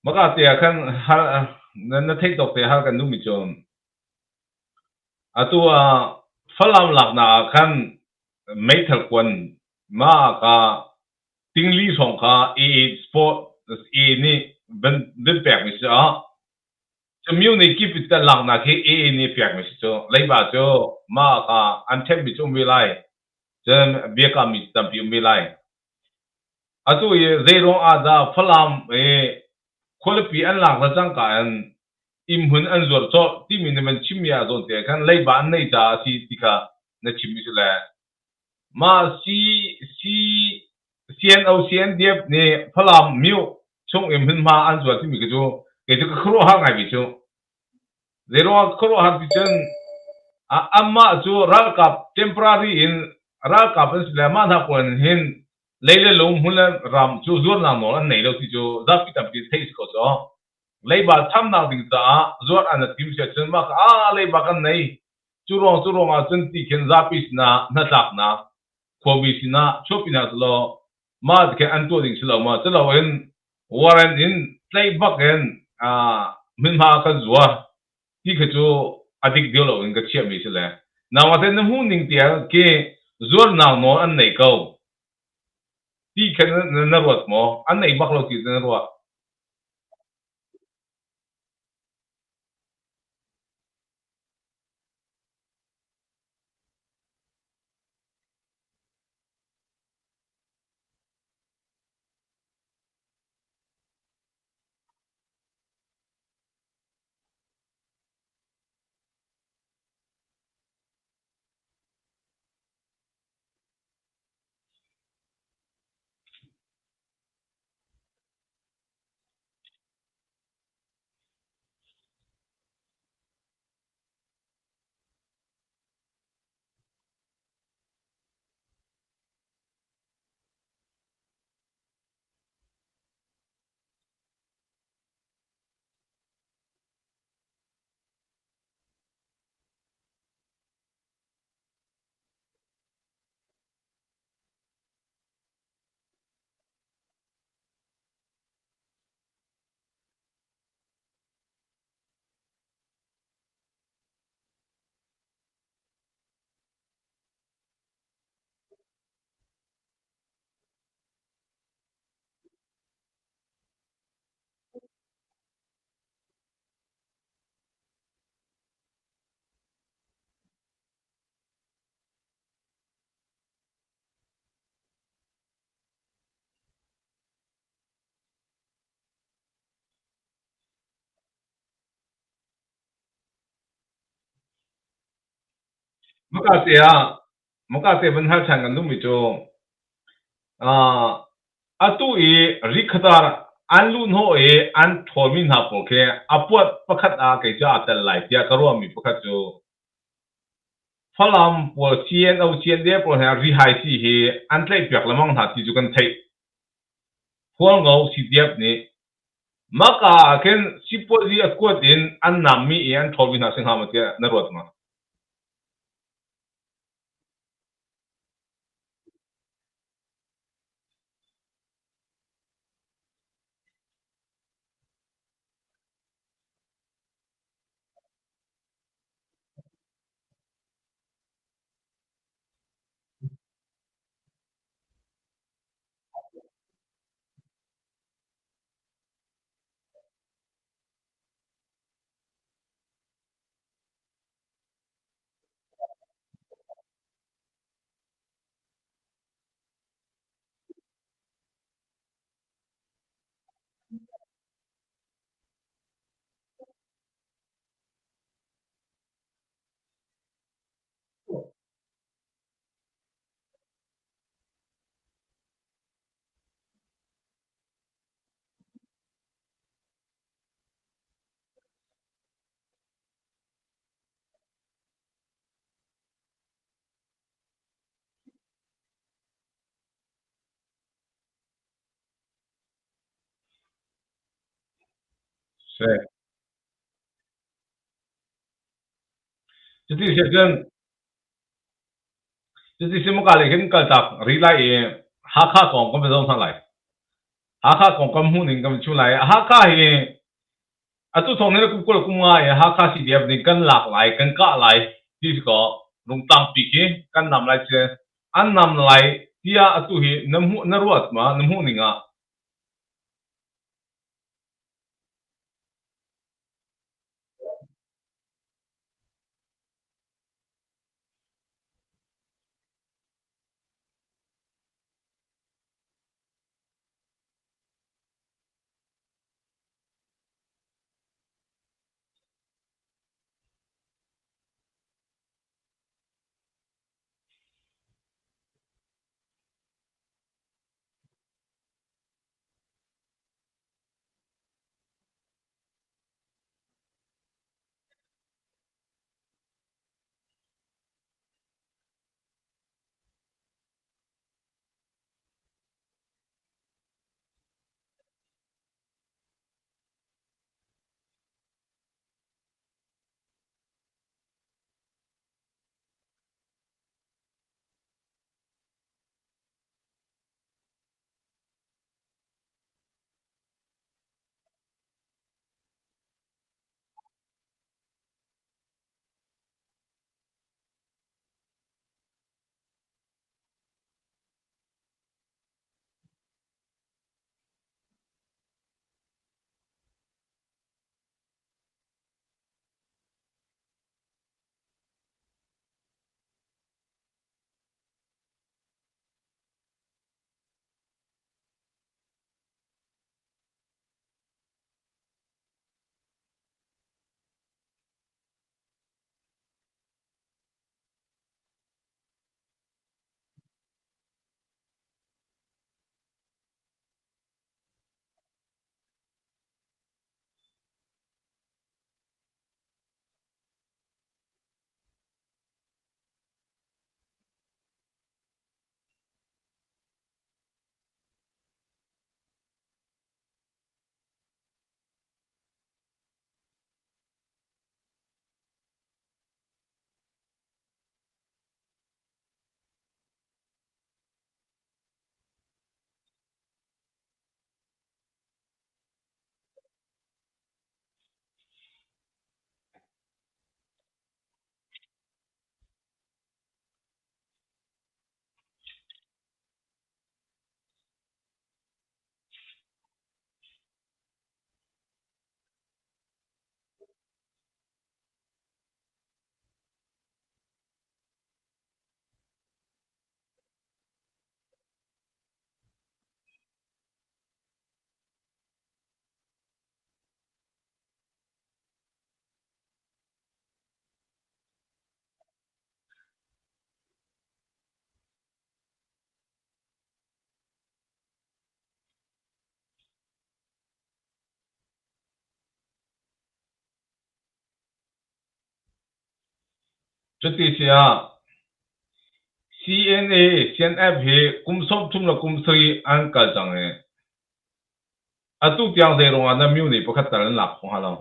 Speaker 1: maka tia kan har na take dok te har kan du mi chom atu ฝรั่งหลักนาคันไม่ถักวันมากก็ติงลี่ส่งค่ะสปอร์ตนี่เป็นแปลกไม่ใช่จะมีในคลิปแต่หลังนาคือนี่แปลกไม่ใช่เลยบ้าจ้มากก็อันเทมบิจงไม่ไล่จะเบียกามิตั้มพิมไม่ไล่อะตัวเรื่องเรื่องอาดาฝรั่งคนละปีอันหลังจะจังกันอิมหุนอันจวดโตที่มีมันชิมยาโดนเตะกันเลยบ้านในจ่าสีติกาในชิมิสุแลมาซีเอ็นเอาซีเอ็นเดียบเนี่ยพลังมิวช่วงอิมหุนมาอันจวดที่มีก็จูเกิดก็ครัวห่างไงบิจูเรื่องว่าครัวห่างบิจันอามาจูรักกับ temporary อินรักกับเป็นสลามันทักคนเห็นเลยเลยลงหุ่นละรำจูจวนนางโนอันไหนเราที่จูดับพิทับพิเศษก็จ้าเลยบาทำนางดิ้งจ้าจวนอันนั้นทีมเชื่อฉันมาเลยบากันไหนจูรองอาจจะที่เข็นจับพิษนะนัดตักนะขวบิสินะชอบพินาศโลมาดแค่อันตัวดิ้งสโลมาจะเราเห็นวารันอินเลยบักเห็นมินมากันจัวที่เขาจูอดีตเดียวเราเห็นก็เชื่อมิสเลยนาวันที่นั้นหุ่นดิ้งเตียเกี่ยจวนนางโนอันไหนเขาที่แค่นั้นนรวดหมออันไหนบักเราที่นรวด makasih benar cangan tu mijo atu rikhdar anlun ho an thomin ha poke apuat pakhat a ke ja atal lai tia karwa mi pakhat jo phalam po chien au chien de po ha ri hai si he an tlai pyak lamang ha ti ju kan thai phol ngau si diap ni maka ken sipo ji akot in an nammi an thomin ha sing ha ma tia na rot ma se jadi sejen jadi semua kali ken kaltak rilai hakha kong kom bedong sang lai hakha kong kom hu ning kom chu lai hakha hi atu thong ne ku ko ku nga hakha si diap ni kan lak lai kan ka lai ti ko rung tang pi ki kan nam lai che an nam lai tia atu hi namu naruat ma namu ninga chati sia CNA CNF he kum som thum la kum sri an ka chang he atu tiang de rong an myu ni pakhat tar la khong ha lo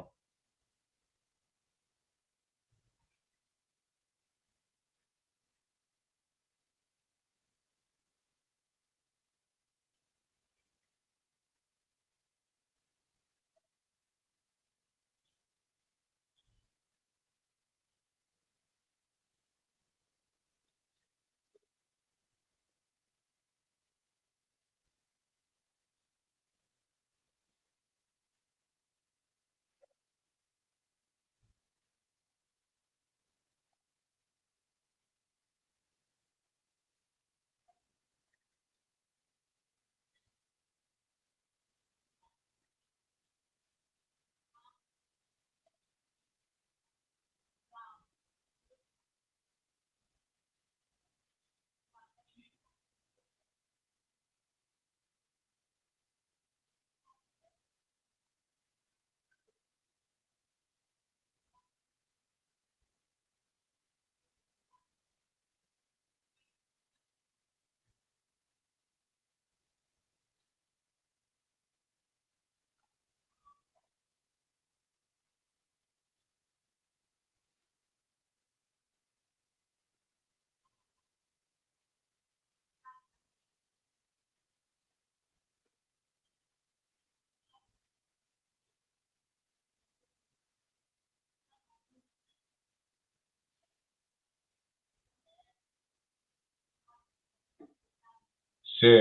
Speaker 1: se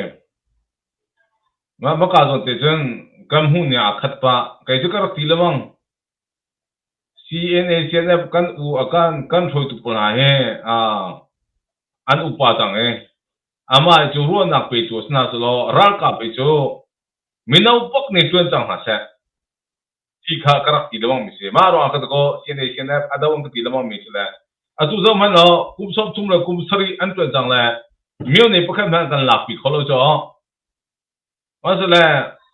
Speaker 1: ma ka zo te chen kam hu nya khat pa kai chu ka ti lawang CNA CNF kan u akan kan thoi tu pula he a an upa tang e ama chu ro nak pe chu sna so lo ra ka pe chu minau pok ni tuan chang ha se ti kha karak ti lawang mi se ma ro ka ko CNA CNF adawang ti lawang mi se la a tu zo man lo kum som tum la kum sari an tuan chang la mio ne pakhan man kan lak pi kholo cho ma se la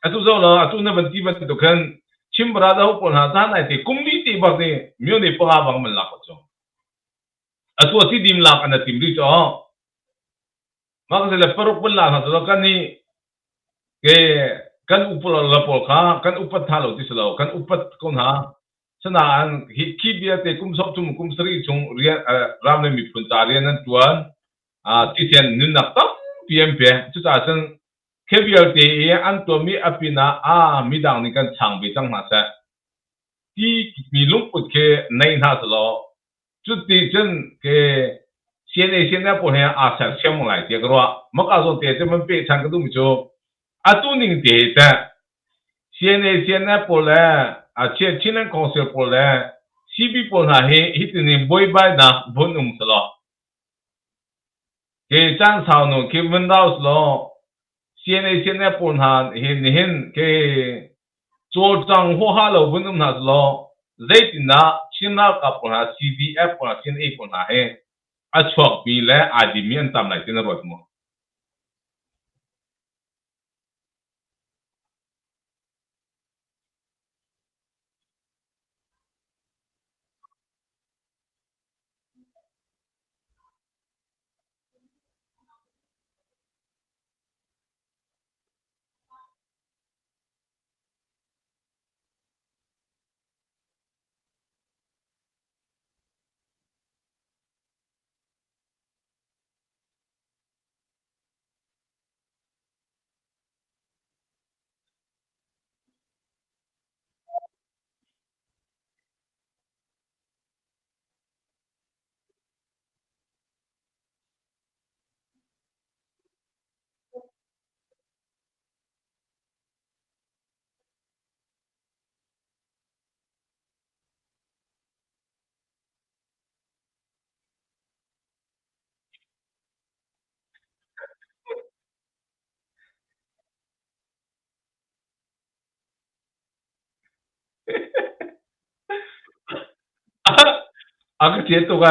Speaker 1: a tu zo lo a tu na ban ti ban to kan chim bra da ho pon ha ta nai te kum ni ti ba ne mio ne pa bang man lak cho a tu ti dim lak an tim ri cho ma ka se la parok pun la ha so kan ni ke kan upol la pol kha kan upat tha lo ti se lo kan upat kon ha sana an ki bia te kum sop tum kum sri chung ria ram le mi pun ta rian an tuan a ti sen nin nak tam pm pe chu ta sen ke bia te e an to mi apina a mi dang ni kan chang be chang ma sa ti mi lung put ke nei na se lo chu ti chen ke现在不像啊，像么来这个话，么告诉这们别唱个东西，啊，都能得的。现在不来，啊，现在公司不来，CB 不来，一定能不摆那不弄死了。给张朝呢，给问到是咯，现在不来，给做账户哈喽，不弄他是咯，这的那现在个不来，CDF 不来，现在不来，啊，错别来，啊，里面咱们来现在做什么？啊，个节奏个，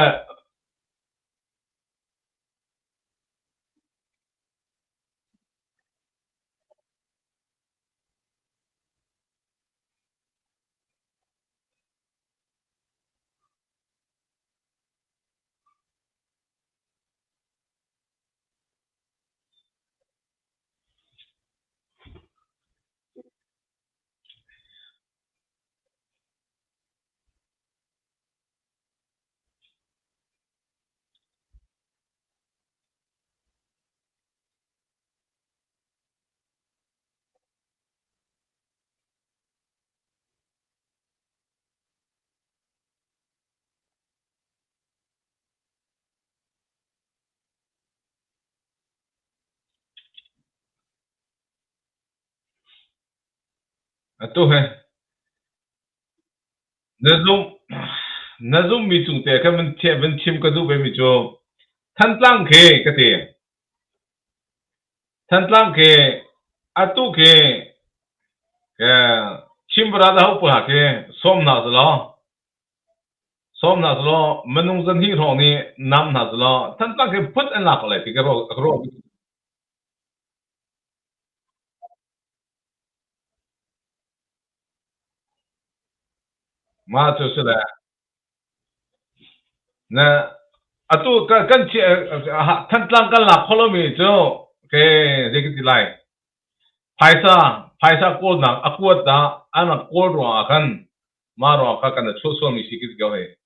Speaker 1: 啊，都很。那种米种的，他们天文天个都被米种，摊张开个的，摊张开，啊都开，亲不拉的好不下开，说那是咯，说那是咯，没弄身体上的，那那是咯，摊张开不能拿过来，这个肉，嘛就是了，那啊都跟切摊张跟拿好了没就给这个的来。paisa ko na akuat da ana ko ro akan maro ka kana chu so mi sikit go he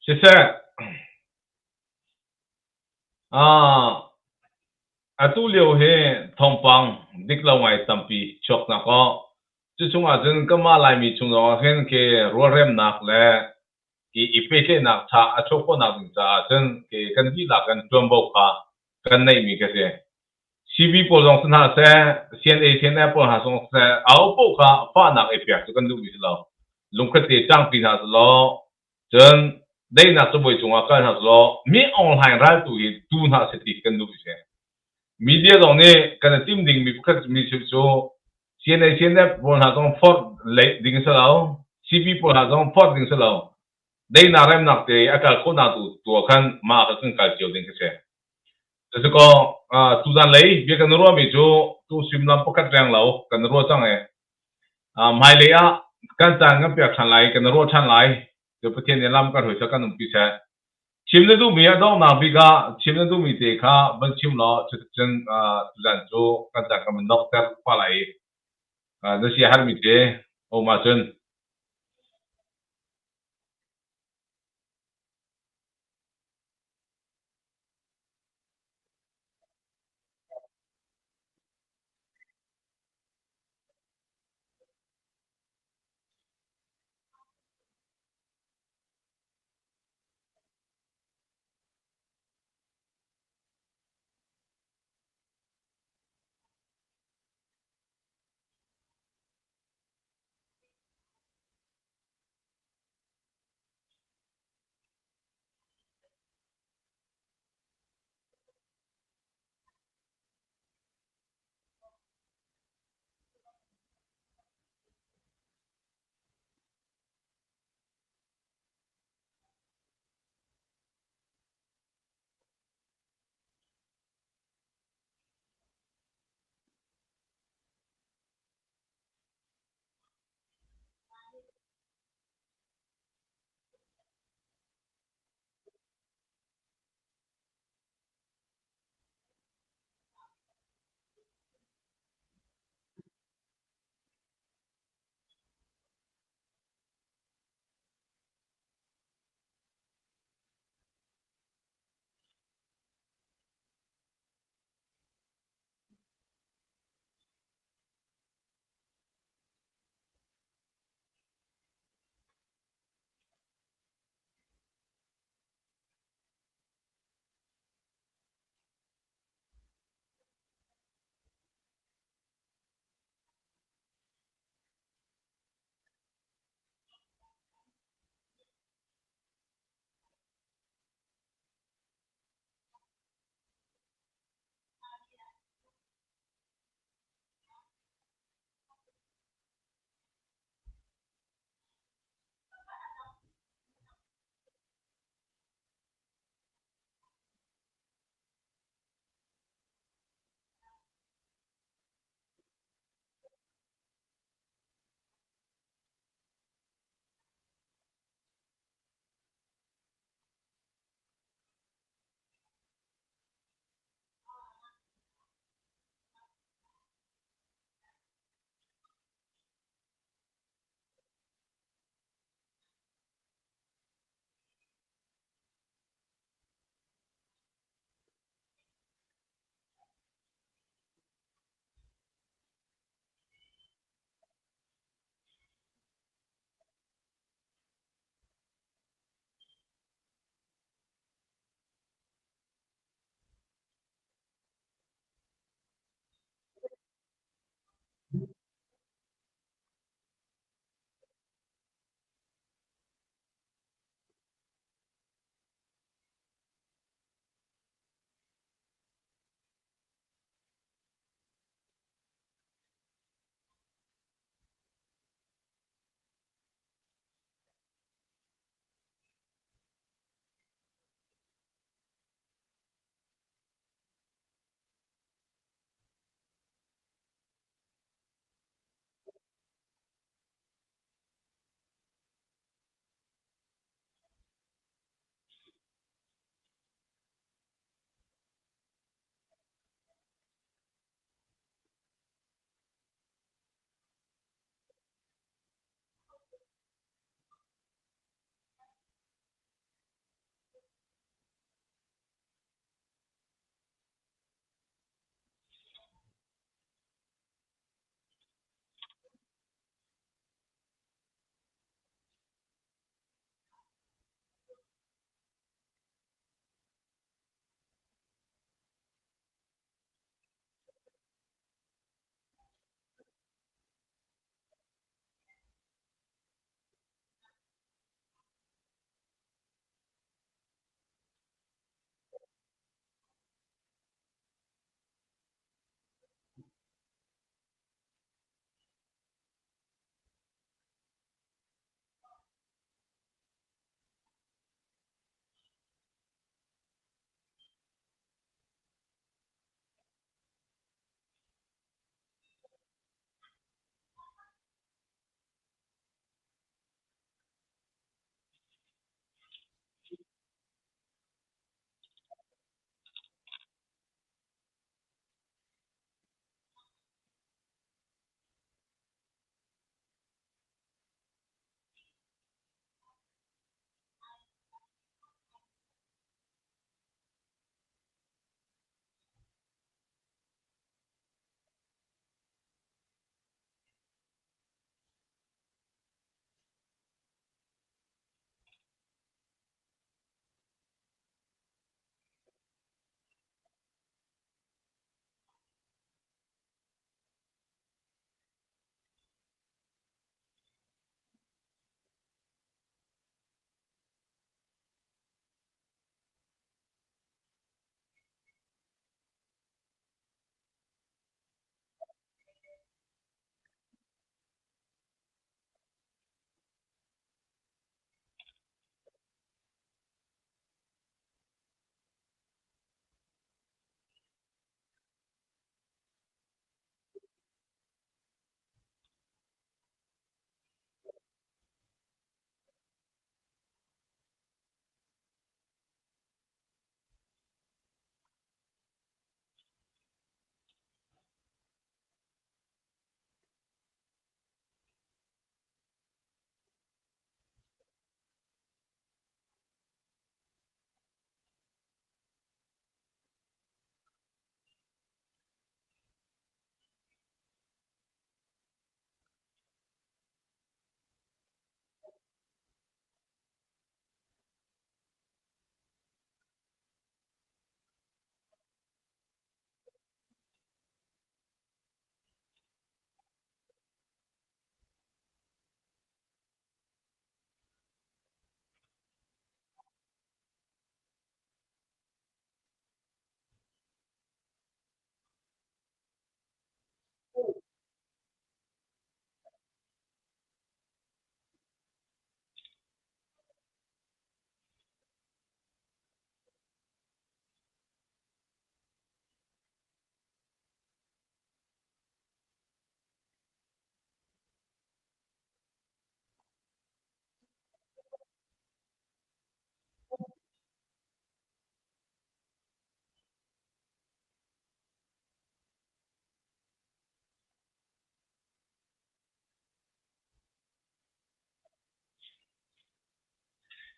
Speaker 1: 谢谢啊。atu liu he thongpang diklo ngai tampi chok na ko chu chunga jin kama lai mi chung ro hen ke ro rem nak le ki ipe ke nak tha achok ko nak cha chen ke kan di la kan tum bo kha kan nei mi ke se cv po jong san ha se cna cna po ha song se au po kha fa nak e pya chu kan du bi lo lung kha te chang pi na lo chen dei na chu boi chunga kan ha lo mi online ra tu hi tu na se ti kan du bi se media dong ne kana tim ding mi khat mi chu chu cna cna pol ha dong fort le ding sa lao cp pol ha dong fort ding sa lao dei na rem nak te aka ko na tu khan ma ka kan kal chiu ding se thế có tu gian lấy việc cần ruộng bị chỗ tu sim làm pocket rang lâu cần ruộng chẳng ấy mai lấy á căn trang cái việc chăn lại cần ruộng chăn lại rồi bữa thiên làm cái hồi sau cần bị sẽ chim nó du mì đâu nào bị cả chim nó du mì thì khá vẫn chim nó chỉ chân tu gian chỗ căn trang cái mình nóc theo qua lại nó sẽ hát mì thế ô mà chân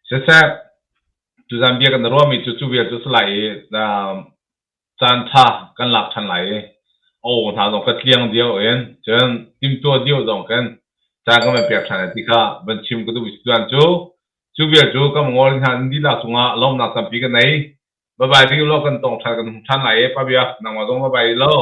Speaker 1: sẽ chú gian biaกันรวมมีchúเบียchúสไลจานชากันหลักทันไหลโอ้ถ้าต้องกัดเลี้ยงเดียวเองจนทีมตัวเดียวต้องกันจางก็ไม่เปียกทันที่ข้าบัญชีมก็ดูวิสานchúเบียchúก็มองว่าทันดีละสุงะล้อมนักสัมปีกันไหนบายบายที่โลกกันต้องทันไหลป้าเบียนั่งมาต้องบายบายแล้ว